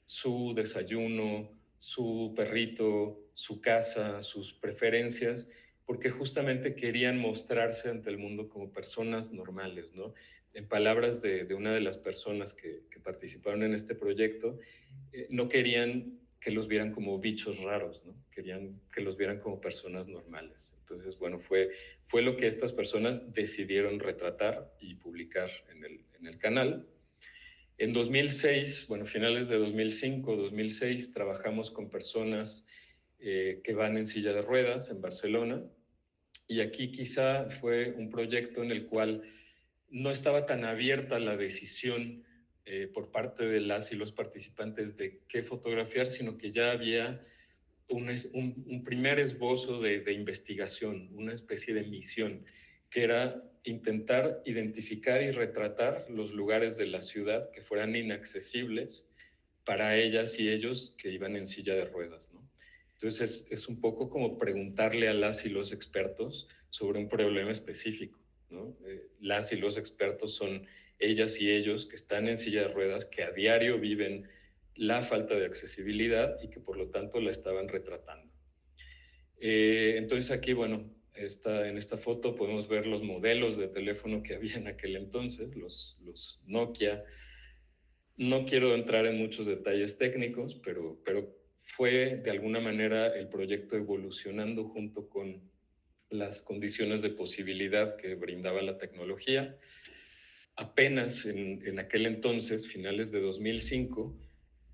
Su desayuno, su perrito, su casa, sus preferencias, porque justamente querían mostrarse ante el mundo como personas normales, ¿no? En palabras de una de las personas que participaron en este proyecto, no querían que los vieran como bichos raros, ¿no? Querían que los vieran como personas normales. Entonces, bueno, fue lo que estas personas decidieron retratar y publicar en el canal. En 2006, bueno, finales de 2005, 2006, trabajamos con personas que van en silla de ruedas en Barcelona, y aquí quizá fue un proyecto en el cual no estaba tan abierta la decisión por parte de las y los participantes de qué fotografiar, sino que ya había un primer esbozo de investigación, una especie de misión, que era intentar identificar y retratar los lugares de la ciudad que fueran inaccesibles para ellas y ellos que iban en silla de ruedas, ¿no? Entonces es un poco como preguntarle a las y los expertos sobre un problema específico, ¿no? Las y los expertos son ellas y ellos que están en silla de ruedas, que a diario viven la falta de accesibilidad y que por lo tanto la estaban retratando. Entonces aquí, bueno, en esta foto podemos ver los modelos de teléfono que había en aquel entonces, los Nokia. No quiero entrar en muchos detalles técnicos, pero fue de alguna manera el proyecto evolucionando junto con las condiciones de posibilidad que brindaba la tecnología. Apenas en aquel entonces, finales de 2005,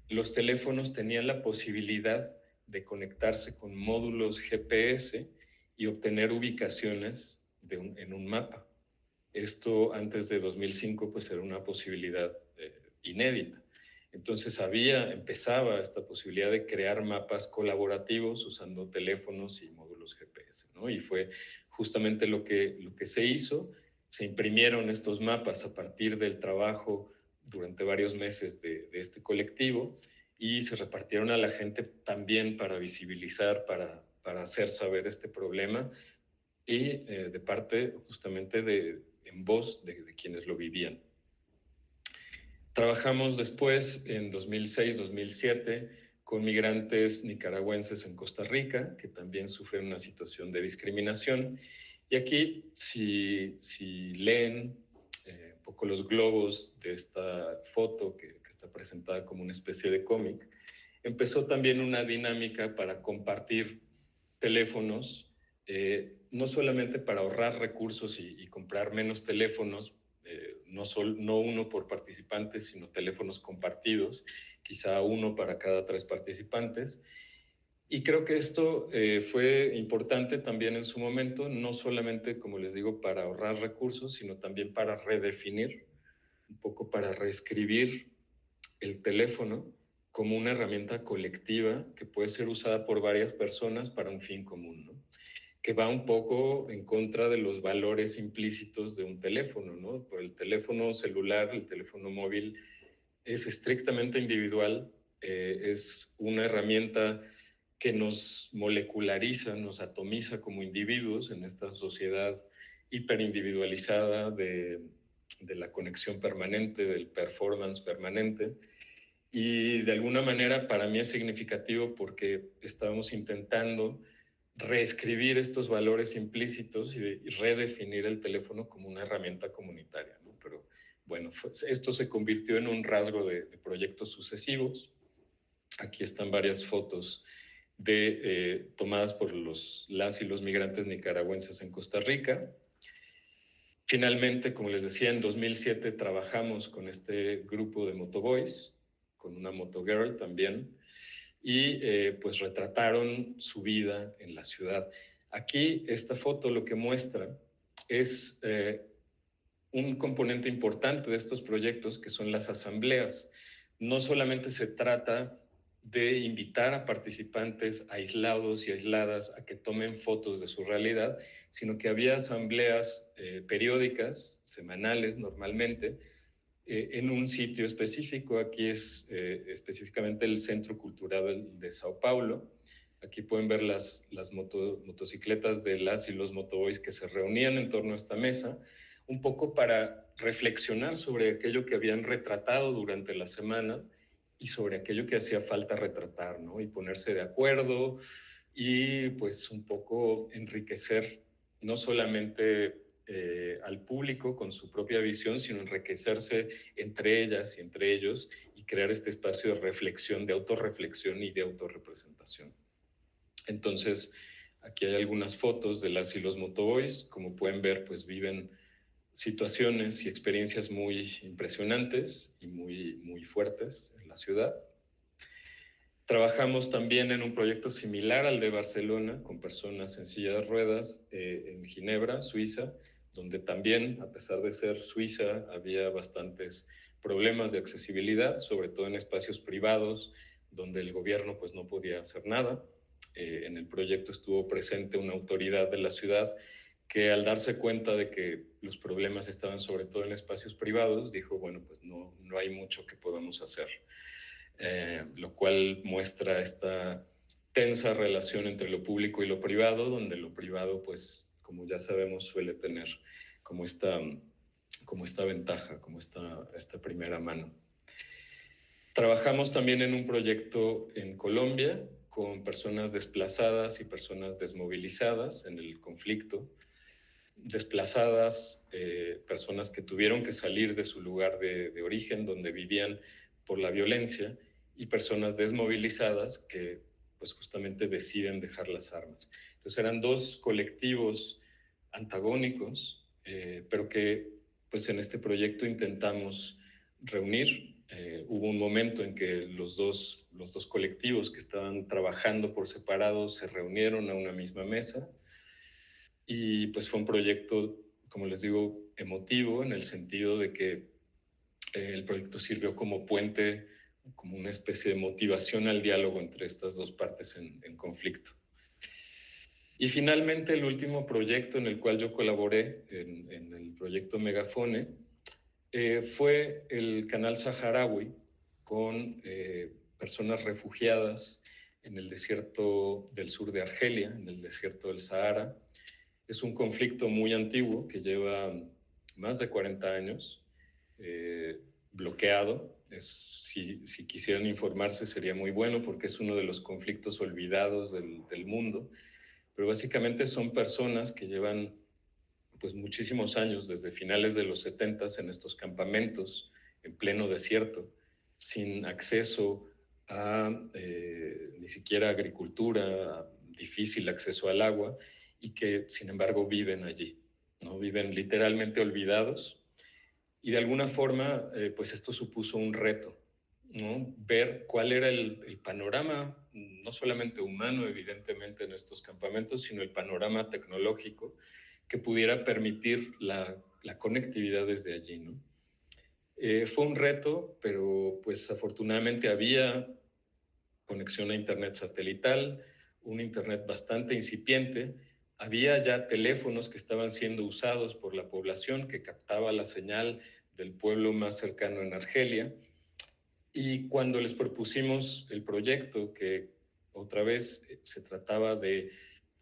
los teléfonos tenían la posibilidad de conectarse con módulos GPS y obtener ubicaciones en un mapa. Esto antes de 2005 pues era una posibilidad inédita. Entonces empezaba esta posibilidad de crear mapas colaborativos usando teléfonos y módulos GPS, ¿no? Y fue justamente lo que se hizo. Se imprimieron estos mapas a partir del trabajo durante varios meses de este colectivo y se repartieron a la gente también para visibilizar, para hacer saber este problema y de parte justamente en voz de quienes lo vivían. Trabajamos después, en 2006, 2007, con migrantes nicaragüenses en Costa Rica, que también sufren una situación de discriminación. Y aquí, si leen un poco los globos de esta foto, que está presentada como una especie de cómic, empezó también una dinámica para compartir teléfonos, no solamente para ahorrar recursos y comprar menos teléfonos, no uno por participante, sino teléfonos compartidos, quizá uno para cada 3 participantes. Y creo que esto fue importante también en su momento, no solamente, como les digo, para ahorrar recursos, sino también para redefinir, un poco para reescribir el teléfono como una herramienta colectiva que puede ser usada por varias personas para un fin común, ¿no? Que va un poco en contra de los valores implícitos de un teléfono, ¿no? Por el teléfono celular, el teléfono móvil es estrictamente individual, es una herramienta que nos moleculariza, nos atomiza como individuos en esta sociedad hiperindividualizada de la conexión permanente, del performance permanente. Y de alguna manera para mí es significativo porque estábamos intentando reescribir estos valores implícitos y redefinir el teléfono como una herramienta comunitaria, ¿no? Pero bueno, esto se convirtió en un rasgo de proyectos sucesivos. Aquí están varias fotos tomadas por las y los migrantes nicaragüenses en Costa Rica. Finalmente, como les decía, en 2007 trabajamos con este grupo de Motoboys, con una Motogirl también, y pues retrataron su vida en la ciudad. Aquí esta foto lo que muestra es un componente importante de estos proyectos, que son las asambleas. No solamente se trata de invitar a participantes aislados y aisladas a que tomen fotos de su realidad, sino que había asambleas periódicas, semanales normalmente, en un sitio específico. Aquí es específicamente el Centro Cultural de Sao Paulo. Aquí pueden ver las motocicletas de las y los motoboys que se reunían en torno a esta mesa, un poco para reflexionar sobre aquello que habían retratado durante la semana y sobre aquello que hacía falta retratar, ¿no? Y ponerse de acuerdo y pues un poco enriquecer no solamente al público con su propia visión, sino enriquecerse entre ellas y entre ellos y crear este espacio de reflexión, de autorreflexión y de autorrepresentación. Entonces, aquí hay algunas fotos de las y los motoboys. Como pueden ver, pues viven situaciones y experiencias muy impresionantes y muy fuertes en la ciudad. Trabajamos también en un proyecto similar al de Barcelona, con personas en silla de ruedas, en Ginebra, Suiza, donde también, a pesar de ser Suiza, había bastantes problemas de accesibilidad, sobre todo en espacios privados, donde el gobierno pues no podía hacer nada. En el proyecto estuvo presente una autoridad de la ciudad que, al darse cuenta de que los problemas estaban sobre todo en espacios privados, dijo, bueno, pues no hay mucho que podamos hacer. Lo cual muestra esta tensa relación entre lo público y lo privado, donde lo privado, pues, como ya sabemos, suele tener como esta ventaja, como esta primera mano. Trabajamos también en un proyecto en Colombia con personas desplazadas y personas desmovilizadas en el conflicto. Desplazadas, personas que tuvieron que salir de su lugar de origen, donde vivían por la violencia, y personas desmovilizadas que pues justamente deciden dejar las armas. Entonces eran dos colectivos antagónicos, pero que pues en este proyecto intentamos reunir. Hubo un momento en que los dos colectivos que estaban trabajando por separado se reunieron a una misma mesa, y pues fue un proyecto, como les digo, emotivo, en el sentido de que el proyecto sirvió como puente, como una especie de motivación al diálogo entre estas dos partes en conflicto. Y finalmente, el último proyecto en el cual yo colaboré, en el proyecto Megafone, fue el Canal Saharaui, con personas refugiadas en el desierto del sur de Argelia, en el desierto del Sahara. Es un conflicto muy antiguo que lleva más de 40 años bloqueado. Si quisieran informarse sería muy bueno, porque es uno de los conflictos olvidados del mundo. Pero básicamente son personas que llevan pues muchísimos años, desde finales de los 70, en estos campamentos en pleno desierto, sin acceso a ni siquiera agricultura, difícil acceso al agua, y que sin embargo viven allí, ¿no? Viven literalmente olvidados, y de alguna forma pues esto supuso un reto, ¿no? Ver cuál era el panorama, no solamente humano evidentemente en estos campamentos, sino el panorama tecnológico que pudiera permitir la conectividad desde allí, ¿no? Fue un reto, pero pues afortunadamente había conexión a internet satelital, un internet bastante incipiente. Había ya teléfonos que estaban siendo usados por la población, que captaba la señal del pueblo más cercano en Argelia. Y cuando les propusimos el proyecto, que otra vez se trataba de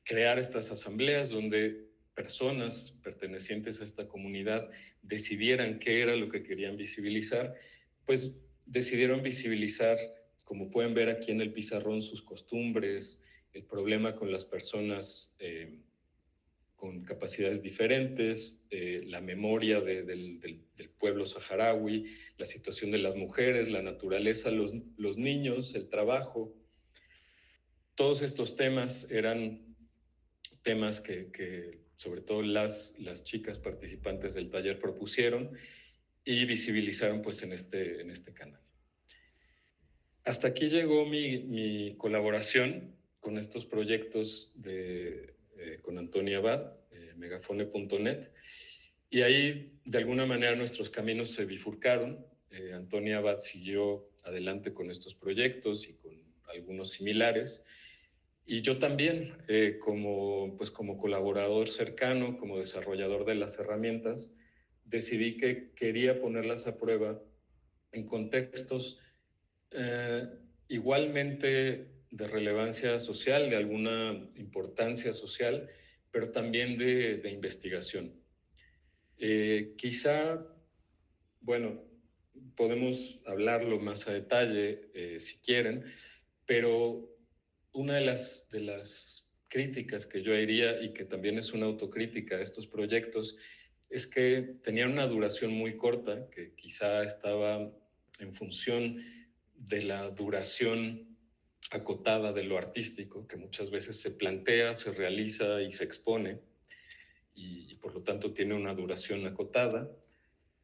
crear estas asambleas donde personas pertenecientes a esta comunidad decidieran qué era lo que querían visibilizar, pues decidieron visibilizar, como pueden ver aquí en el pizarrón, sus costumbres, el problema con las personas con capacidades diferentes, la memoria del pueblo saharaui, la situación de las mujeres, la naturaleza, los niños, el trabajo. todos estos temas eran temas que sobre todo las chicas participantes del taller propusieron y visibilizaron pues en este canal. Hasta aquí llegó mi colaboración con estos proyectos con Antonia Abad, megafone.net, y ahí de alguna manera nuestros caminos se bifurcaron. Antonia Abad siguió adelante con estos proyectos y con algunos similares, y yo también, como colaborador cercano, como desarrollador de las herramientas, decidí que quería ponerlas a prueba en contextos eh, igualmente de relevancia social, de alguna importancia social, pero también de investigación. Quizá, bueno, podemos hablarlo más a detalle si quieren, pero una de las críticas que yo haría, y que también es una autocrítica a estos proyectos, es que tenían una duración muy corta, que quizá estaba en función de la duración acotada de lo artístico, que muchas veces se plantea, se realiza y se expone, y por lo tanto tiene una duración acotada,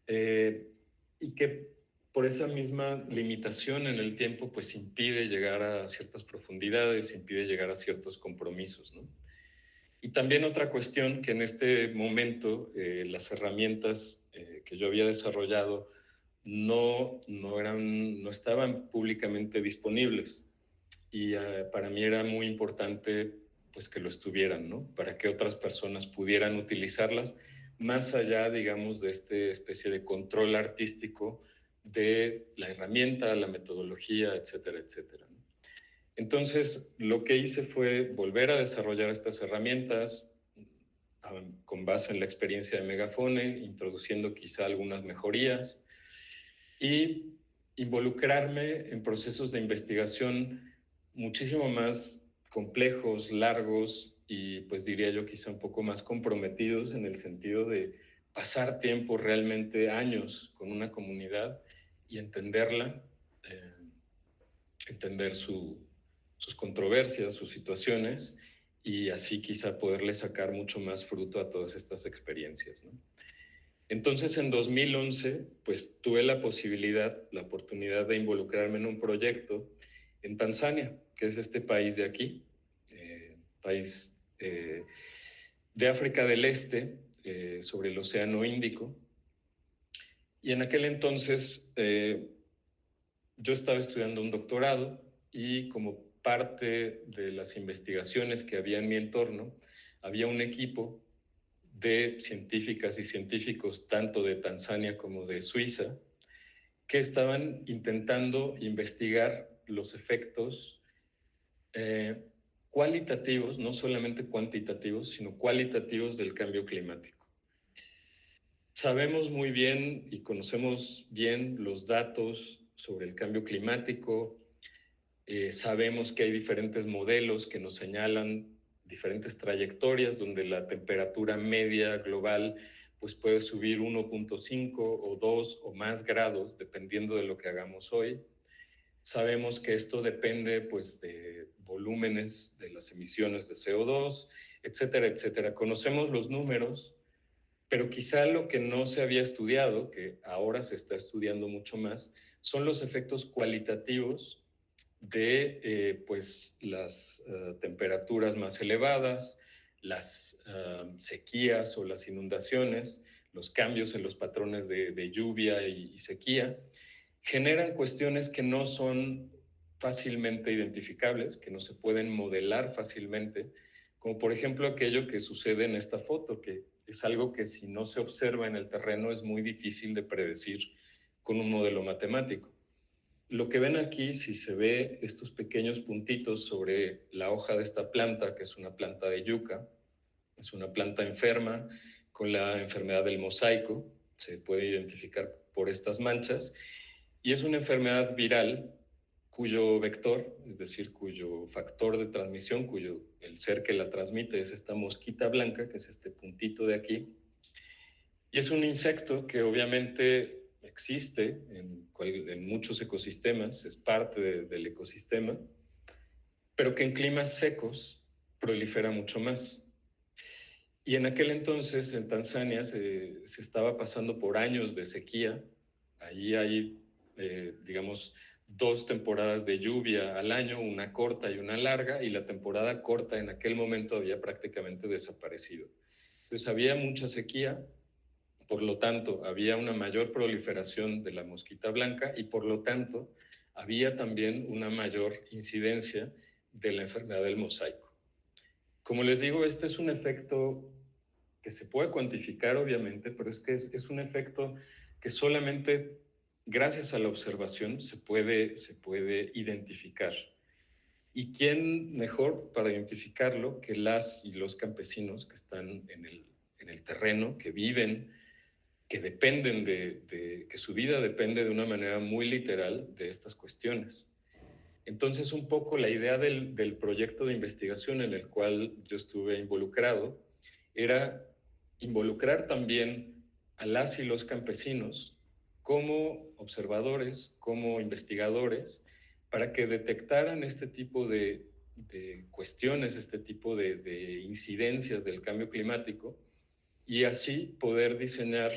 y que por esa misma limitación en el tiempo, pues impide llegar a ciertas profundidades, impide llegar a ciertos compromisos, ¿no? Y también otra cuestión, que en este momento las herramientas que yo había desarrollado no estaban públicamente disponibles, y para mí era muy importante pues que lo estuvieran, ¿no? Para que otras personas pudieran utilizarlas, más allá, digamos, de esta especie de control artístico de la herramienta, la metodología, etcétera, etcétera, ¿no? Entonces, lo que hice fue volver a desarrollar estas herramientas con base en la experiencia de Megafone, introduciendo quizá algunas mejorías, y involucrarme en procesos de investigación muchísimo más complejos, largos y pues diría yo quizá un poco más comprometidos, en el sentido de pasar tiempo, realmente años, con una comunidad y entenderla, eh, entender sus controversias, sus situaciones, y así quizá poderle sacar mucho más fruto a todas estas experiencias, ¿no? Entonces, en 2011, pues tuve la oportunidad de involucrarme en un proyecto en Tanzania, que es este país de aquí, país de África del Este, sobre el Océano Índico. Y en aquel entonces yo estaba estudiando un doctorado, y como parte de las investigaciones que había en mi entorno, había un equipo de científicas y científicos tanto de Tanzania como de Suiza, que estaban intentando investigar los efectos eh, cualitativos, no solamente cuantitativos, sino cualitativos del cambio climático. Sabemos muy bien y conocemos bien los datos sobre el cambio climático. Sabemos que hay diferentes modelos que nos señalan diferentes trayectorias donde la temperatura media global pues puede subir 1.5 o 2 o más grados dependiendo de lo que hagamos hoy. Sabemos que esto depende pues de volúmenes de las emisiones de CO2, etcétera, etcétera. Conocemos los números, pero quizá lo que no se había estudiado, que ahora se está estudiando mucho más, son los efectos cualitativos de pues las temperaturas más elevadas, las sequías o las inundaciones, los cambios en los patrones de lluvia y sequía, generan cuestiones que no son fácilmente identificables, que no se pueden modelar fácilmente, como por ejemplo aquello que sucede en esta foto, que es algo que si no se observa en el terreno es muy difícil de predecir con un modelo matemático. Lo que ven aquí, si se ve estos pequeños puntitos sobre la hoja de esta planta, que es una planta de yuca, es una planta enferma con la enfermedad del mosaico, se puede identificar por estas manchas, y es una enfermedad viral cuyo vector, es decir, cuyo factor de transmisión, el ser que la transmite es esta mosquita blanca, que es este puntito de aquí, y es un insecto que obviamente existe en muchos ecosistemas, es parte del ecosistema, pero que en climas secos prolifera mucho más. Y en aquel entonces en Tanzania se estaba pasando por años de sequía. Allí hay, digamos, dos temporadas de lluvia al año, una corta y una larga, y la temporada corta en aquel momento había prácticamente desaparecido. Entonces había mucha sequía, por lo tanto había una mayor proliferación de la mosquita blanca y por lo tanto había también una mayor incidencia de la enfermedad del mosaico. Como les digo, este es un efecto que se puede cuantificar, obviamente, pero es que es un efecto que solamente gracias a la observación se puede identificar. ¿Y quién mejor para identificarlo que las y los campesinos que están en el terreno, que viven, que dependen que su vida depende de una manera muy literal de estas cuestiones? Entonces, un poco la idea del proyecto de investigación en el cual yo estuve involucrado era involucrar también a las y los campesinos como observadores, como investigadores, para que detectaran este tipo de cuestiones, este tipo de incidencias del cambio climático y así poder diseñar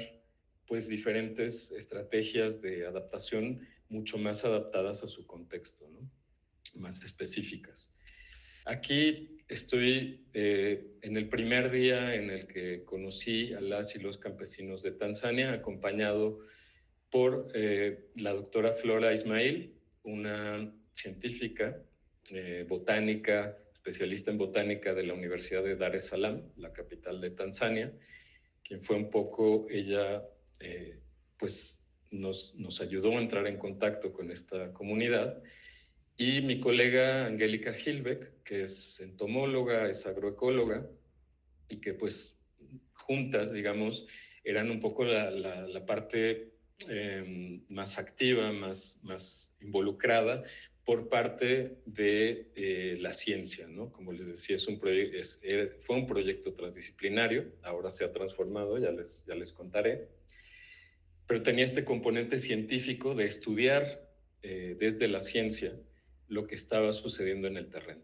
pues diferentes estrategias de adaptación mucho más adaptadas a su contexto, ¿no? Más específicas. Aquí estoy en el primer día en el que conocí a las y los campesinos de Tanzania, acompañado por la doctora Flora Ismail, una científica botánica, especialista en botánica de la Universidad de Dar es Salaam, la capital de Tanzania, quien fue un poco ella, pues nos ayudó a entrar en contacto con esta comunidad. Y mi colega Angélica Hilbeck, que es entomóloga, es agroecóloga, y que pues juntas, digamos, eran un poco la parte más activa, más involucrada por parte de la ciencia, ¿no? Como les decía, fue un proyecto transdisciplinario, ahora se ha transformado, ya les contaré, pero tenía este componente científico de estudiar desde la ciencia lo que estaba sucediendo en el terreno.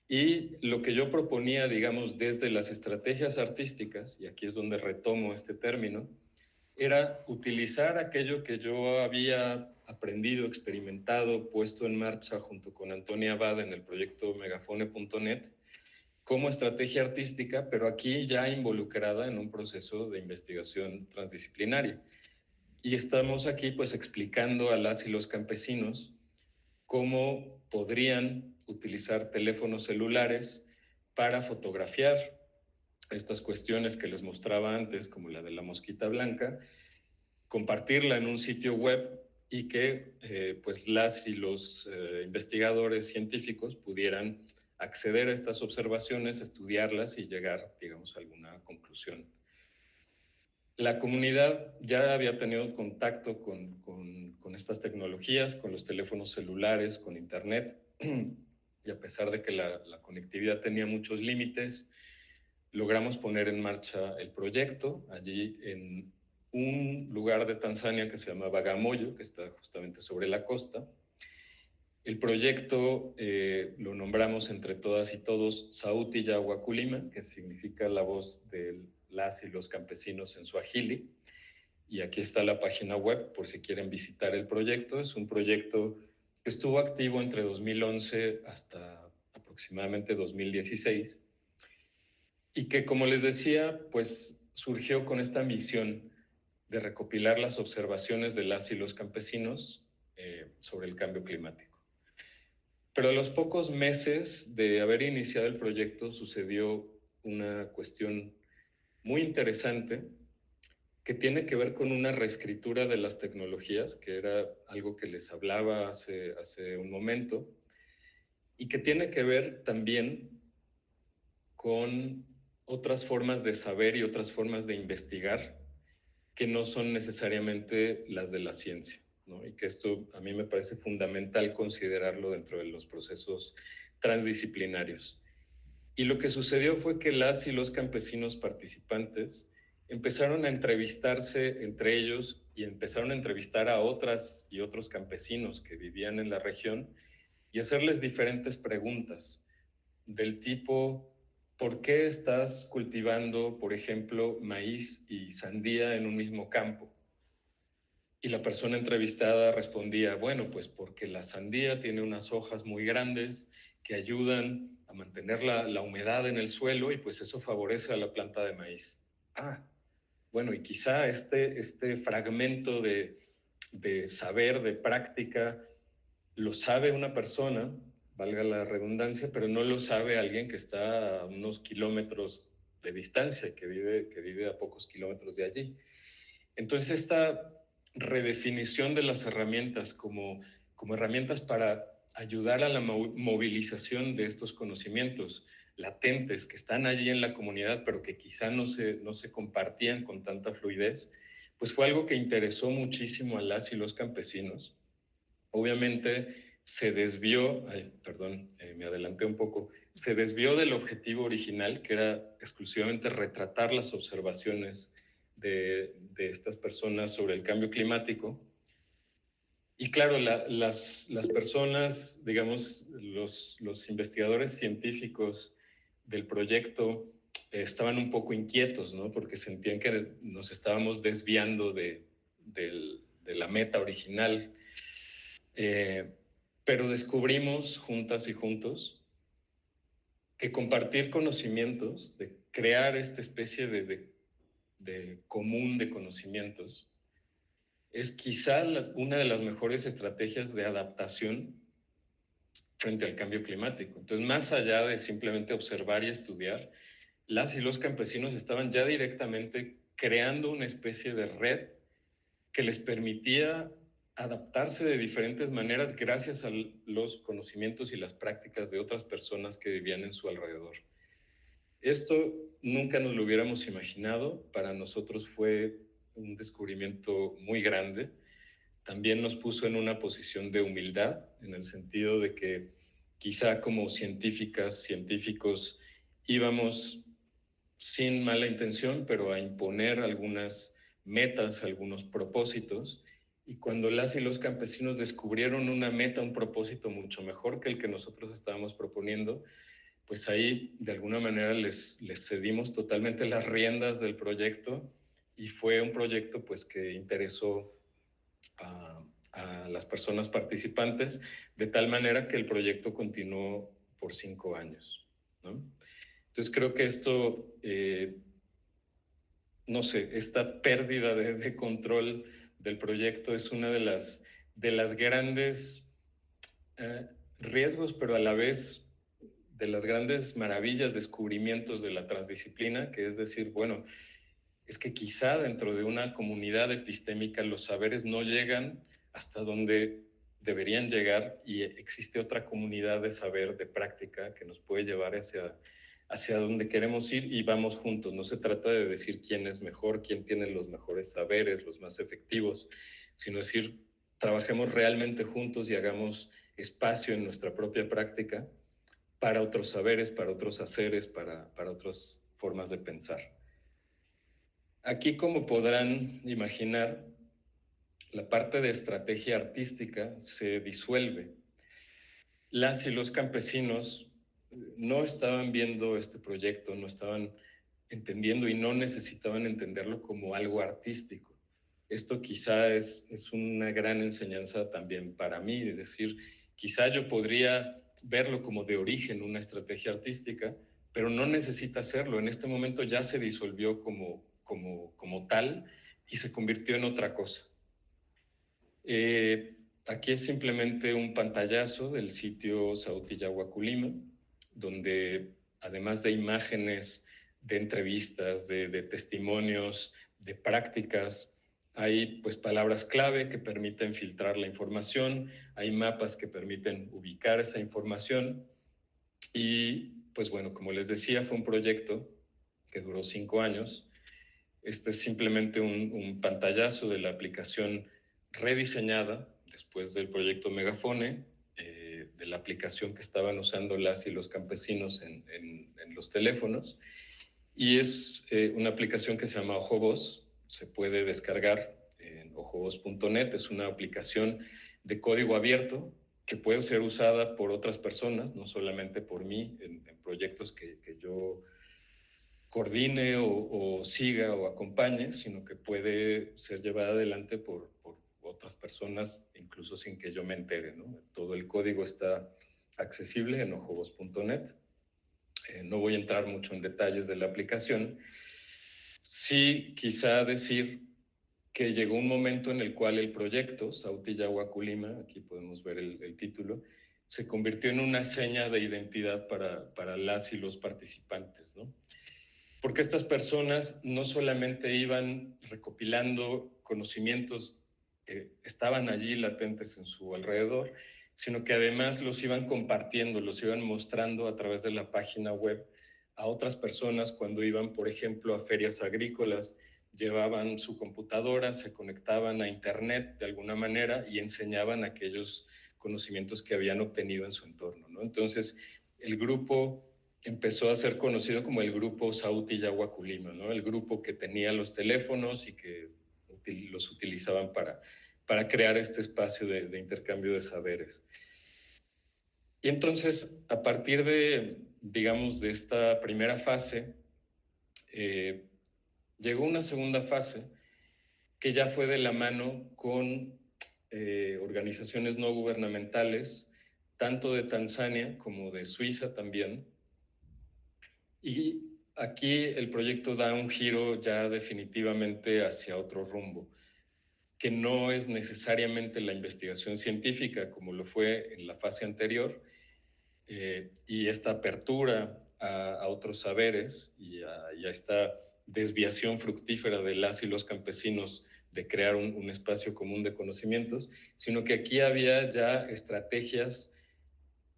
Y lo que yo proponía, digamos, desde las estrategias artísticas, y aquí es donde retomo este término, era utilizar aquello que yo había aprendido, experimentado, puesto en marcha junto con Antonia Abad en el proyecto megafone.net, como estrategia artística, pero aquí ya involucrada en un proceso de investigación transdisciplinaria. Y estamos aquí pues explicando a las y los campesinos cómo podrían utilizar teléfonos celulares para fotografiar estas cuestiones que les mostraba antes, como la de la mosquita blanca, compartirla en un sitio web y que pues las y los investigadores científicos pudieran acceder a estas observaciones, estudiarlas y llegar, digamos, a alguna conclusión. La comunidad ya había tenido contacto con estas tecnologías, con los teléfonos celulares, con Internet, y a pesar de que la conectividad tenía muchos límites, logramos poner en marcha el proyecto allí en un lugar de Tanzania que se llama Bagamoyo, que está justamente sobre la costa. El proyecto lo nombramos entre todas y todos Sauti ya Wakulima, que significa la voz de las y los campesinos en Swahili. Y aquí está la página web por si quieren visitar el proyecto. Es un proyecto que estuvo activo entre 2011 hasta aproximadamente 2016 y que, como les decía, pues surgió con esta misión de recopilar las observaciones de las y los campesinos sobre el cambio climático. Pero a los pocos meses de haber iniciado el proyecto sucedió una cuestión muy interesante que tiene que ver con una reescritura de las tecnologías, que era algo que les hablaba hace un momento, y que tiene que ver también con otras formas de saber y otras formas de investigar que no son necesariamente las de la ciencia, ¿no? Y que esto a mí me parece fundamental considerarlo dentro de los procesos transdisciplinarios. Y lo que sucedió fue que las y los campesinos participantes empezaron a entrevistarse entre ellos y empezaron a entrevistar a otras y otros campesinos que vivían en la región y hacerles diferentes preguntas del tipo, ¿por qué estás cultivando, por ejemplo, maíz y sandía en un mismo campo? Y la persona entrevistada respondía, bueno, pues porque la sandía tiene unas hojas muy grandes que ayudan a mantener la humedad en el suelo y pues eso favorece a la planta de maíz. Ah, bueno, y quizá este fragmento de saber, de práctica, lo sabe una persona, valga la redundancia, pero no lo sabe alguien que está a unos kilómetros de distancia, que vive a pocos kilómetros de allí. Entonces, esta redefinición de las herramientas como herramientas para ayudar a la movilización de estos conocimientos latentes que están allí en la comunidad, pero que quizá no se compartían con tanta fluidez, pues fue algo que interesó muchísimo a las y los campesinos. Obviamente se desvió, ay, perdón, me adelanté un poco, se desvió del objetivo original, que era exclusivamente retratar las observaciones de estas personas sobre el cambio climático. Y claro, las personas, digamos, los investigadores científicos del proyecto estaban un poco inquietos, ¿no? Porque sentían que nos estábamos desviando de la meta original. Eh, pero descubrimos juntas y juntos que compartir conocimientos, de crear esta especie de común de conocimientos, es quizá una de las mejores estrategias de adaptación frente al cambio climático. Entonces, más allá de simplemente observar y estudiar, las y los campesinos estaban ya directamente creando una especie de red que les permitía adaptarse de diferentes maneras gracias a los conocimientos y las prácticas de otras personas que vivían en su alrededor. Esto nunca nos lo hubiéramos imaginado, para nosotros fue un descubrimiento muy grande. También nos puso en una posición de humildad, en el sentido de que quizá como científicas, científicos, íbamos sin mala intención, pero a imponer algunas metas, algunos propósitos. Y cuando las y los campesinos descubrieron una meta, un propósito mucho mejor que el que nosotros estábamos proponiendo, pues ahí de alguna manera les cedimos totalmente las riendas del proyecto y fue un proyecto pues que interesó a, a las personas participantes de tal manera que el proyecto continuó por 5 años, ¿no? Entonces creo que esto no sé, esta pérdida de control del proyecto es una de las grandes riesgos, pero a la vez de las grandes maravillas, descubrimientos de la transdisciplina, que es decir, bueno, es que quizá dentro de una comunidad epistémica los saberes no llegan hasta donde deberían llegar y existe otra comunidad de saber, de práctica, que nos puede llevar hacia donde queremos ir y vamos juntos. No se trata de decir quién es mejor, quién tiene los mejores saberes, los más efectivos, sino decir, trabajemos realmente juntos y hagamos espacio en nuestra propia práctica para otros saberes, para otros haceres, para otras formas de pensar. Aquí, como podrán imaginar, la parte de estrategia artística se disuelve. Las y los campesinos no estaban viendo este proyecto, no estaban entendiendo y no necesitaban entenderlo como algo artístico. Esto quizá es una gran enseñanza también para mí, es decir, quizá yo podría verlo como de origen una estrategia artística, pero no necesita hacerlo. En este momento ya se disolvió como tal y se convirtió en otra cosa. Aquí es simplemente un pantallazo del sitio Sautillahuaculima, donde además de imágenes, de entrevistas, de testimonios, de prácticas, hay pues palabras clave que permiten filtrar la información, hay mapas que permiten ubicar esa información y pues bueno, como les decía, fue un proyecto que duró 5 años. Este es simplemente un pantallazo de la aplicación rediseñada después del proyecto Megafone, de la aplicación que estaban usando las y los campesinos en los teléfonos. Y es una aplicación que se llama OjoVoz, se puede descargar en ojovoz.net, es una aplicación de código abierto que puede ser usada por otras personas, no solamente por mí, en proyectos que yo coordine o siga o acompañe, sino que puede ser llevada adelante por otras personas, incluso sin que yo me entere, ¿no? Todo el código está accesible en ojobos.net. No voy a entrar mucho en detalles de la aplicación. Sí, quizá decir que llegó un momento en el cual el proyecto, Sauti Yaguá Culima, aquí podemos ver el título, se convirtió en una seña de identidad para las y los participantes, ¿no? Porque estas personas no solamente iban recopilando conocimientos que estaban allí latentes en su alrededor, sino que además los iban compartiendo, los iban mostrando a través de la página web a otras personas cuando iban, por ejemplo, a ferias agrícolas, llevaban su computadora, se conectaban a internet de alguna manera y enseñaban aquellos conocimientos que habían obtenido en su entorno, ¿no? Entonces, el grupo empezó a ser conocido como el grupo Sauti Yaguá Culima, ¿no? El grupo que tenía los teléfonos y que los utilizaban para crear este espacio de intercambio de saberes. Y entonces, a partir de, digamos, de esta primera fase, llegó una segunda fase que ya fue de la mano con organizaciones no gubernamentales, tanto de Tanzania como de Suiza también. Y aquí el proyecto da un giro ya definitivamente hacia otro rumbo, que no es necesariamente la investigación científica como lo fue en la fase anterior, y esta apertura a otros saberes y a esta desviación fructífera de las y los campesinos de crear un espacio común de conocimientos, sino que aquí había ya estrategias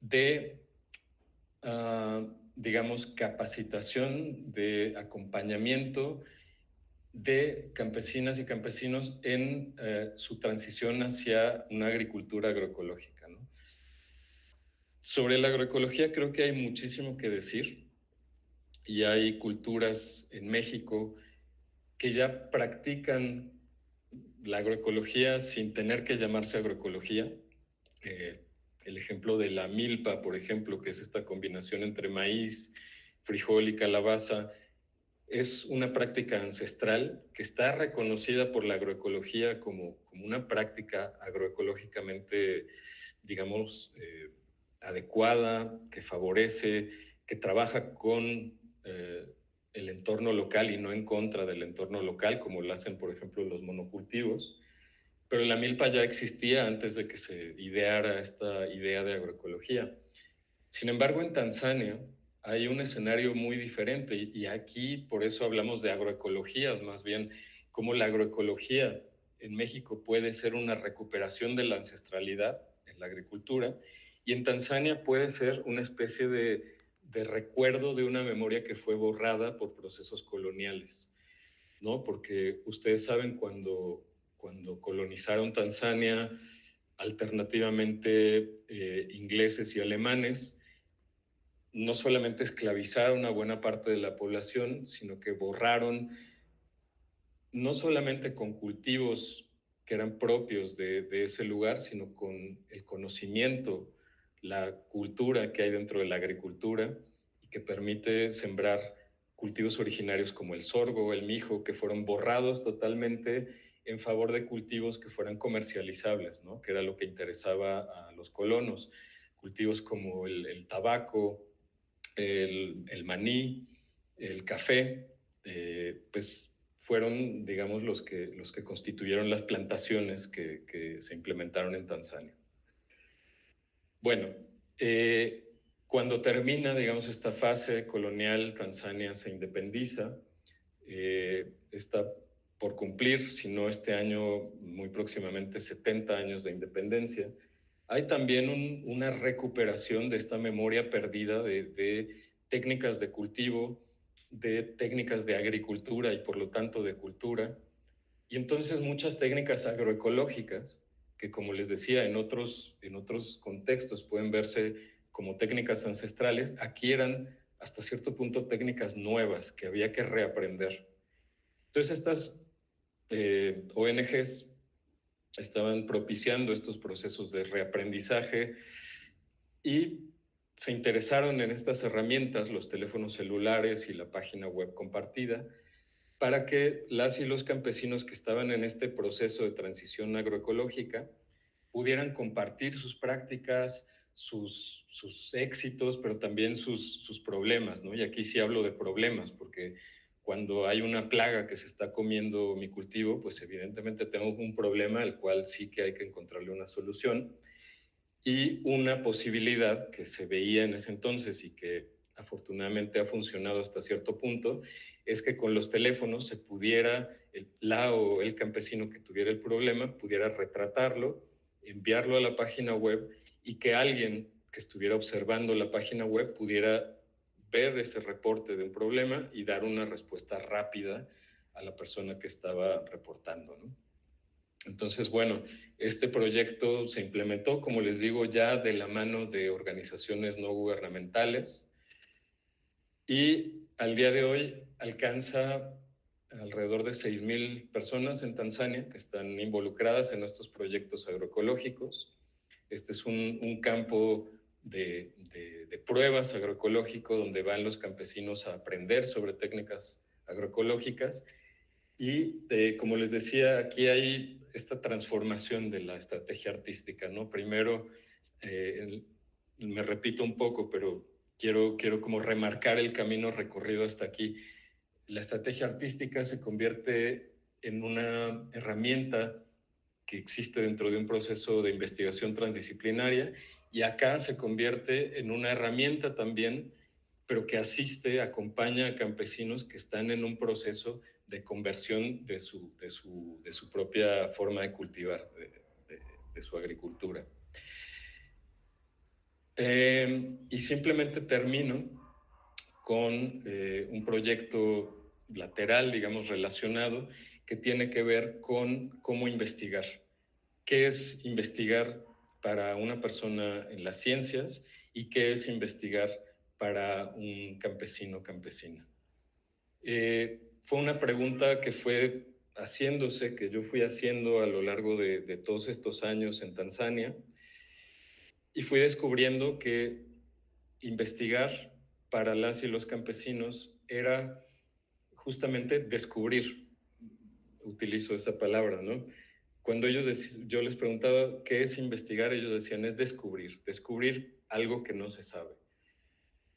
de, digamos, capacitación, de acompañamiento de campesinas y campesinos en su transición hacia una agricultura agroecológica, ¿no? Sobre la agroecología creo que hay muchísimo que decir y hay culturas en México que ya practican la agroecología sin tener que llamarse agroecología. El ejemplo de la milpa, por ejemplo, que es esta combinación entre maíz, frijol y calabaza, es una práctica ancestral que está reconocida por la agroecología como una práctica agroecológicamente, digamos, adecuada, que favorece, que trabaja con el entorno local y no en contra del entorno local, como lo hacen, por ejemplo, los monocultivos. Pero la milpa ya existía antes de que se ideara esta idea de agroecología. Sin embargo, en Tanzania hay un escenario muy diferente y aquí por eso hablamos de agroecologías, más bien cómo la agroecología en México puede ser una recuperación de la ancestralidad en la agricultura y en Tanzania puede ser una especie de recuerdo de una memoria que fue borrada por procesos coloniales, ¿no? Porque ustedes saben cuando colonizaron Tanzania, alternativamente ingleses y alemanes, no solamente esclavizaron a buena parte de la población, sino que borraron no solamente con cultivos que eran propios de ese lugar, sino con el conocimiento, la cultura que hay dentro de la agricultura y que permite sembrar cultivos originarios como el sorgo o el mijo, que fueron borrados totalmente en favor de cultivos que fueran comercializables, ¿no? Que era lo que interesaba a los colonos. Cultivos como el tabaco, el maní, el café, pues fueron, digamos, los que constituyeron las plantaciones que se implementaron en Tanzania. Bueno, cuando termina, digamos, esta fase colonial, Tanzania se independiza, está por cumplir, si no este año, muy próximamente 70 años de independencia. Hay también una recuperación de esta memoria perdida de técnicas de cultivo, de técnicas de agricultura y por lo tanto de cultura. Y entonces muchas técnicas agroecológicas, que como les decía, en otros contextos pueden verse como técnicas ancestrales, aquí eran hasta cierto punto técnicas nuevas que había que reaprender. Entonces estas ONGs estaban propiciando estos procesos de reaprendizaje y se interesaron en estas herramientas, los teléfonos celulares y la página web compartida, para que las y los campesinos que estaban en este proceso de transición agroecológica pudieran compartir sus prácticas, sus éxitos, pero también sus problemas, ¿no? Y aquí sí hablo de problemas, porque cuando hay una plaga que se está comiendo mi cultivo, pues evidentemente tengo un problema al cual sí que hay que encontrarle una solución. Y una posibilidad que se veía en ese entonces y que afortunadamente ha funcionado hasta cierto punto, es que con los teléfonos se pudiera, la o el campesino que tuviera el problema, pudiera retratarlo, enviarlo a la página web y que alguien que estuviera observando la página web pudiera ver ese reporte de un problema y dar una respuesta rápida a la persona que estaba reportando, ¿no? Entonces, bueno, este proyecto se implementó, como les digo, ya de la mano de organizaciones no gubernamentales y al día de hoy alcanza alrededor de 6,000 personas en Tanzania que están involucradas en estos proyectos agroecológicos. Este es un campo de pruebas agroecológico donde van los campesinos a aprender sobre técnicas agroecológicas y como les decía, aquí hay esta transformación de la estrategia artística, ¿no? Primero, me repito un poco, pero quiero como remarcar el camino recorrido hasta aquí. La estrategia artística se convierte en una herramienta que existe dentro de un proceso de investigación transdisciplinaria y acá se convierte en una herramienta también, pero que asiste, acompaña a campesinos que están en un proceso de conversión de su propia forma de cultivar, de su agricultura. Y simplemente termino con un proyecto lateral, digamos, relacionado, que tiene que ver con cómo investigar. ¿Qué es investigar para una persona en las ciencias y qué es investigar para un campesino o campesina? Fue una pregunta que fue haciéndose, que yo fui haciendo a lo largo de todos estos años en Tanzania y fui descubriendo que investigar para las y los campesinos era justamente descubrir, utilizo esa palabra, ¿no? Cuando yo les preguntaba qué es investigar, ellos decían es descubrir algo que no se sabe.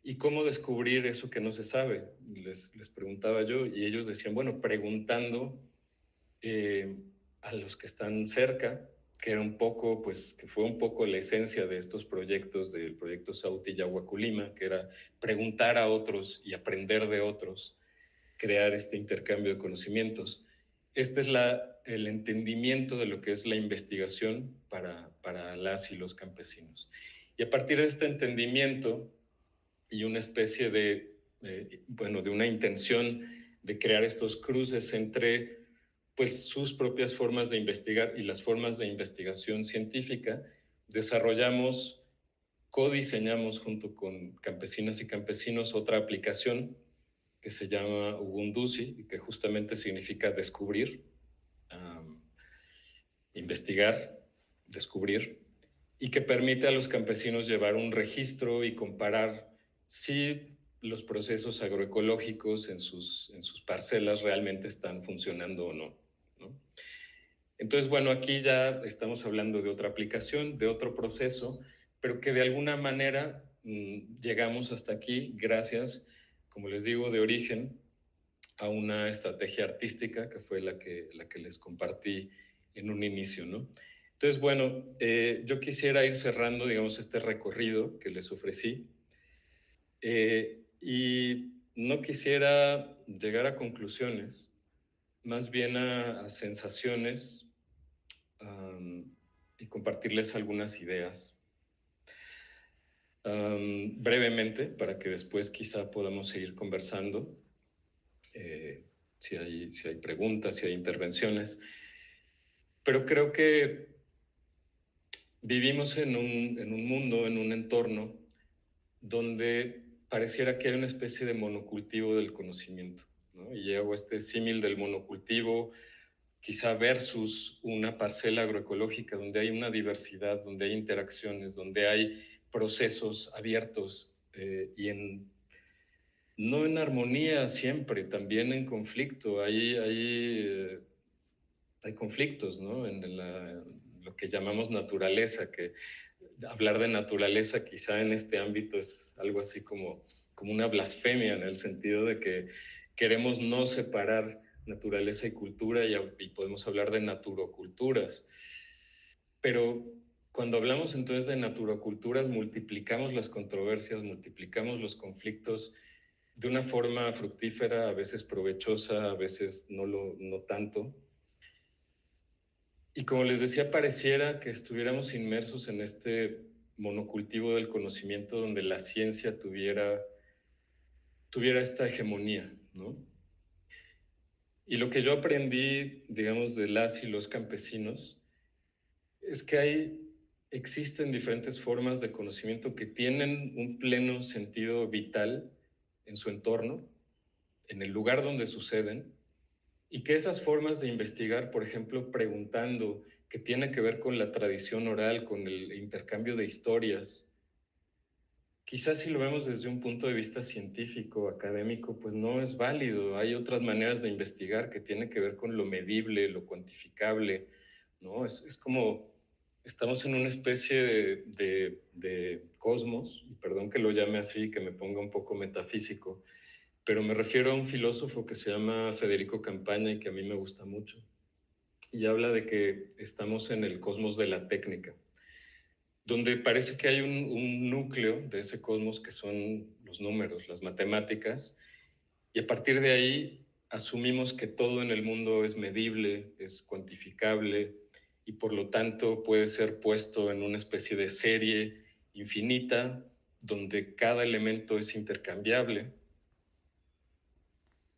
¿Y cómo descubrir eso que no se sabe? Les preguntaba yo y ellos decían, bueno, preguntando eh, a los que están cerca, que era un poco, pues, que fue un poco la esencia de estos proyectos, del proyecto Sauti Yahuaculima, que era preguntar a otros y aprender de otros, crear este intercambio de conocimientos. Este es el entendimiento de lo que es la investigación para las y los campesinos. Y a partir de este entendimiento y una especie bueno, de una intención de crear estos cruces entre pues, sus propias formas de investigar y las formas de investigación científica, desarrollamos, codiseñamos junto con campesinas y campesinos otra aplicación que se llama Ubunduzi, que justamente significa descubrir, um, investigar, descubrir, y que permite a los campesinos llevar un registro y comparar si los procesos agroecológicos en sus parcelas realmente están funcionando o no, ¿no? Entonces, bueno, aquí ya estamos hablando de otra aplicación, de otro proceso, pero que de alguna manera llegamos hasta aquí gracias, como les digo, de origen a una estrategia artística que fue la que les compartí en un inicio, ¿no? Entonces, bueno, yo quisiera ir cerrando, digamos, este recorrido que les ofrecí y no quisiera llegar a conclusiones, más bien a sensaciones y compartirles algunas ideas brevemente para que después quizá podamos seguir conversando. Si hay preguntas, si hay intervenciones. Pero creo que vivimos en un mundo, en un entorno, donde pareciera que hay una especie de monocultivo del conocimiento, ¿no? Y hago este símil del monocultivo quizá versus una parcela agroecológica donde hay una diversidad, donde hay interacciones, donde hay procesos abiertos no en armonía siempre, también en conflicto. Hay conflictos, ¿no? Lo que llamamos naturaleza, que hablar de naturaleza quizá en este ámbito es algo así como una blasfemia en el sentido de que queremos no separar naturaleza y cultura y podemos hablar de naturoculturas. Pero cuando hablamos entonces de naturoculturas, multiplicamos las controversias, multiplicamos los conflictos de una forma fructífera, a veces provechosa, a veces no tanto. Y como les decía, pareciera que estuviéramos inmersos en este monocultivo del conocimiento donde la ciencia tuviera esta hegemonía, ¿no? Y lo que yo aprendí, digamos, de las y los campesinos, es que existen diferentes formas de conocimiento que tienen un pleno sentido vital en su entorno, en el lugar donde suceden, y que esas formas de investigar, por ejemplo, preguntando, que tiene que ver con la tradición oral, con el intercambio de historias, quizás si lo vemos desde un punto de vista científico, académico, pues no es válido. Hay otras maneras de investigar que tienen que ver con lo medible, lo cuantificable, ¿no? Es como estamos en una especie de cosmos, y perdón que lo llame así, que me ponga un poco metafísico, pero me refiero a un filósofo que se llama Federico Campaña y que a mí me gusta mucho. Y habla de que estamos en el cosmos de la técnica, donde parece que hay un núcleo de ese cosmos que son los números, las matemáticas, y a partir de ahí asumimos que todo en el mundo es medible, es cuantificable, y por lo tanto puede ser puesto en una especie de serie infinita, donde cada elemento es intercambiable.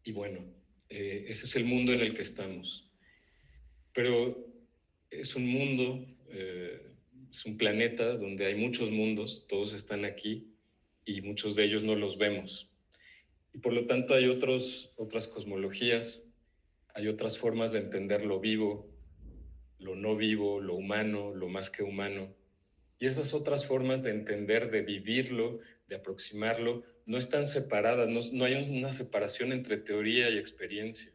Y bueno, ese es el mundo en el que estamos. Pero es un mundo, es un planeta donde hay muchos mundos, todos están aquí y muchos de ellos no los vemos. Y por lo tanto hay otras cosmologías, hay otras formas de entender lo vivo, lo no vivo, lo humano, lo más que humano. Y esas otras formas de entender, de vivirlo, de aproximarlo, no están separadas, no hay una separación entre teoría y experiencia.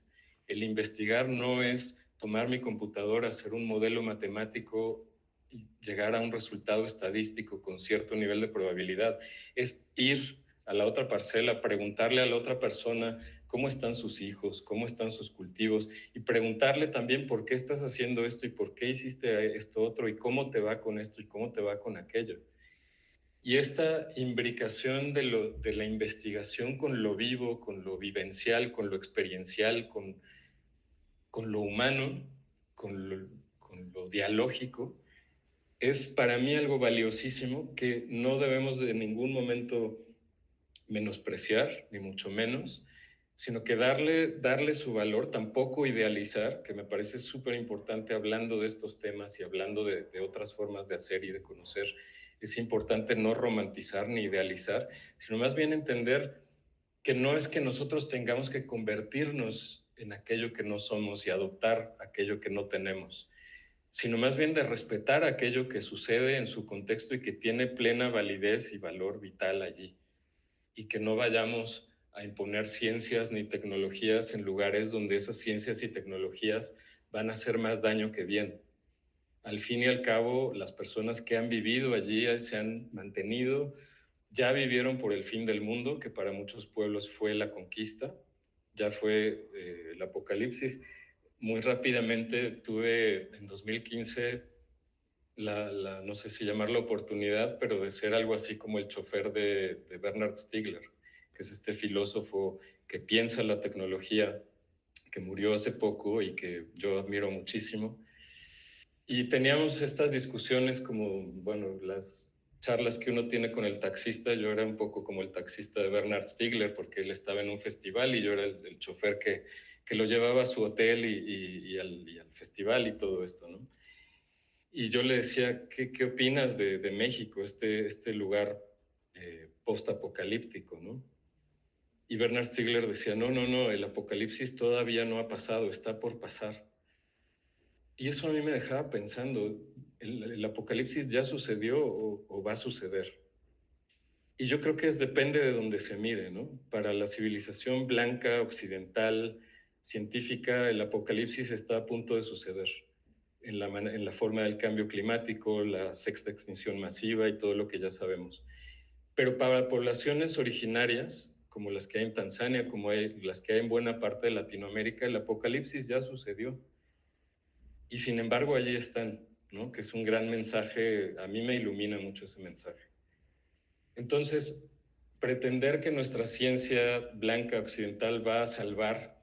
El investigar no es tomar mi computadora, hacer un modelo matemático y llegar a un resultado estadístico con cierto nivel de probabilidad. Es ir a la otra parcela, preguntarle a la otra persona cómo están sus hijos, cómo están sus cultivos y preguntarle también por qué estás haciendo esto y por qué hiciste esto otro y cómo te va con esto y cómo te va con aquello. Y esta imbricación de la investigación con lo vivo, con lo vivencial, con lo experiencial, con lo humano, con lo dialógico, es para mí algo valiosísimo que no debemos de ningún momento menospreciar, ni mucho menos, sino que darle su valor, tampoco idealizar, que me parece súper importante hablando de estos temas y hablando de otras formas de hacer y de conocer. Es importante no romantizar ni idealizar, sino más bien entender que no es que nosotros tengamos que convertirnos en aquello que no somos y adoptar aquello que no tenemos, sino más bien de respetar aquello que sucede en su contexto y que tiene plena validez y valor vital allí, y que no vayamos a imponer ciencias ni tecnologías en lugares donde esas ciencias y tecnologías van a hacer más daño que bien. Al fin y al cabo, las personas que han vivido allí se han mantenido, ya vivieron por el fin del mundo, que para muchos pueblos fue la conquista, ya fue el apocalipsis. Muy rápidamente tuve en 2015 no sé si llamar la oportunidad, pero de ser algo así como el chofer de Bernard Stiegler, que es este filósofo que piensa la tecnología, que murió hace poco y que yo admiro muchísimo. Y teníamos estas discusiones como, bueno, las charlas que uno tiene con el taxista. Yo era un poco como el taxista de Bernard Stiegler porque él estaba en un festival y yo era el chofer que lo llevaba a su hotel y al festival y todo esto, ¿no? Y yo le decía, ¿qué opinas de México, este lugar post-apocalíptico, ¿no? Y Bernard Stiegler decía, no, el apocalipsis todavía no ha pasado, está por pasar. Y eso a mí me dejaba pensando, ¿el apocalipsis ya sucedió o va a suceder? Y yo creo que depende de donde se mire, ¿no? Para la civilización blanca, occidental, científica, el apocalipsis está a punto de suceder en la forma del cambio climático, la sexta extinción masiva y todo lo que ya sabemos. Pero para poblaciones originarias, como las que hay en Tanzania, como las que hay en buena parte de Latinoamérica, el apocalipsis ya sucedió. Y sin embargo, allí están, ¿no? Que es un gran mensaje, a mí me ilumina mucho ese mensaje. Entonces, pretender que nuestra ciencia blanca occidental va a salvar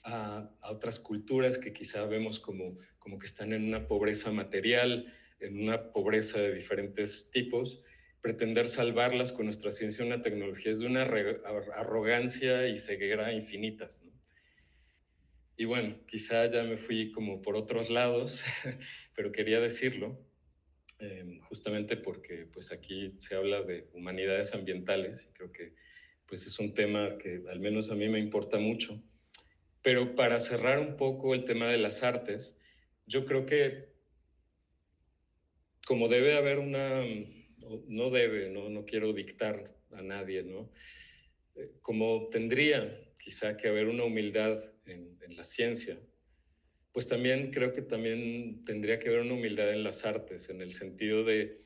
a otras culturas que quizá vemos como que están en una pobreza material, en una pobreza de diferentes tipos, pretender salvarlas con nuestra ciencia y una tecnología es de una arrogancia y ceguera infinitas, ¿no? Y bueno, quizá ya me fui como por otros lados, pero quería decirlo, justamente porque pues aquí se habla de humanidades ambientales y creo que pues es un tema que al menos a mí me importa mucho. Pero para cerrar un poco el tema de las artes, yo creo que como debe haber no debe, no quiero dictar a nadie, ¿no? Como tendría quizá que haber una humildad en la ciencia, pues también creo que también tendría que haber una humildad en las artes, en el sentido de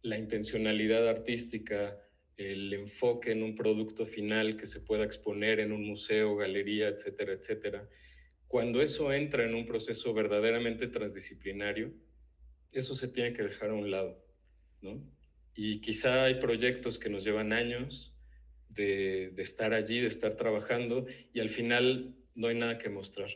la intencionalidad artística, el enfoque en un producto final que se pueda exponer en un museo, galería, etcétera, etcétera. Cuando eso entra en un proceso verdaderamente transdisciplinario, eso se tiene que dejar a un lado, ¿no? Y quizá hay proyectos que nos llevan años de estar allí, de estar trabajando, y al final no hay nada que mostrar.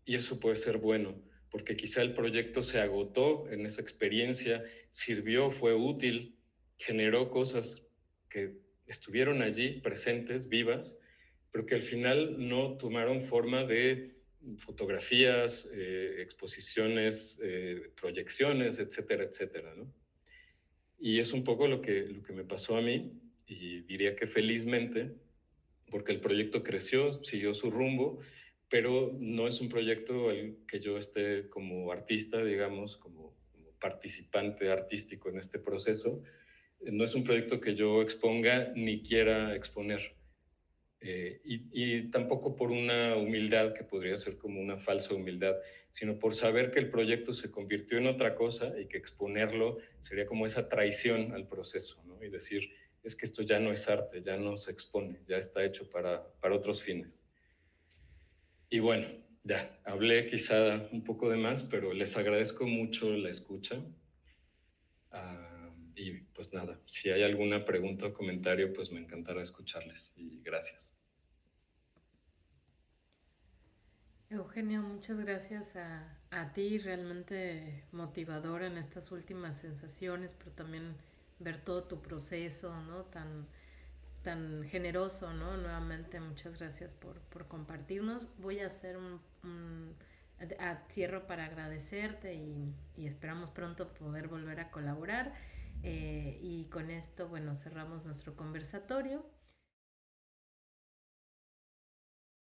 Y eso puede ser bueno, porque quizá el proyecto se agotó en esa experiencia, sirvió, fue útil, generó cosas que estuvieron allí, presentes, vivas, pero que al final no tomaron forma de fotografías, exposiciones, proyecciones, etcétera, etcétera, ¿no? Y es un poco lo que me pasó a mí, y diría que felizmente, porque el proyecto creció, siguió su rumbo, pero no es un proyecto el que yo esté como artista, digamos, como participante artístico en este proceso. No es un proyecto que yo exponga ni quiera exponer. Y tampoco por una humildad que podría ser como una falsa humildad, sino por saber que el proyecto se convirtió en otra cosa y que exponerlo sería como esa traición al proceso, ¿no? Y decir, es que esto ya no es arte, ya no se expone, ya está hecho para otros fines. Y bueno, ya, hablé quizá un poco de más, pero les agradezco mucho la escucha. Y pues nada, si hay alguna pregunta o comentario, pues me encantará escucharles y gracias. Eugenio, muchas gracias a ti, realmente motivadora en estas últimas sensaciones, pero también ver todo tu proceso, ¿no? Tan generoso, ¿no? Nuevamente, muchas gracias por compartirnos. Voy a hacer cierro para agradecerte y esperamos pronto poder volver a colaborar. Y con esto, bueno, cerramos nuestro conversatorio.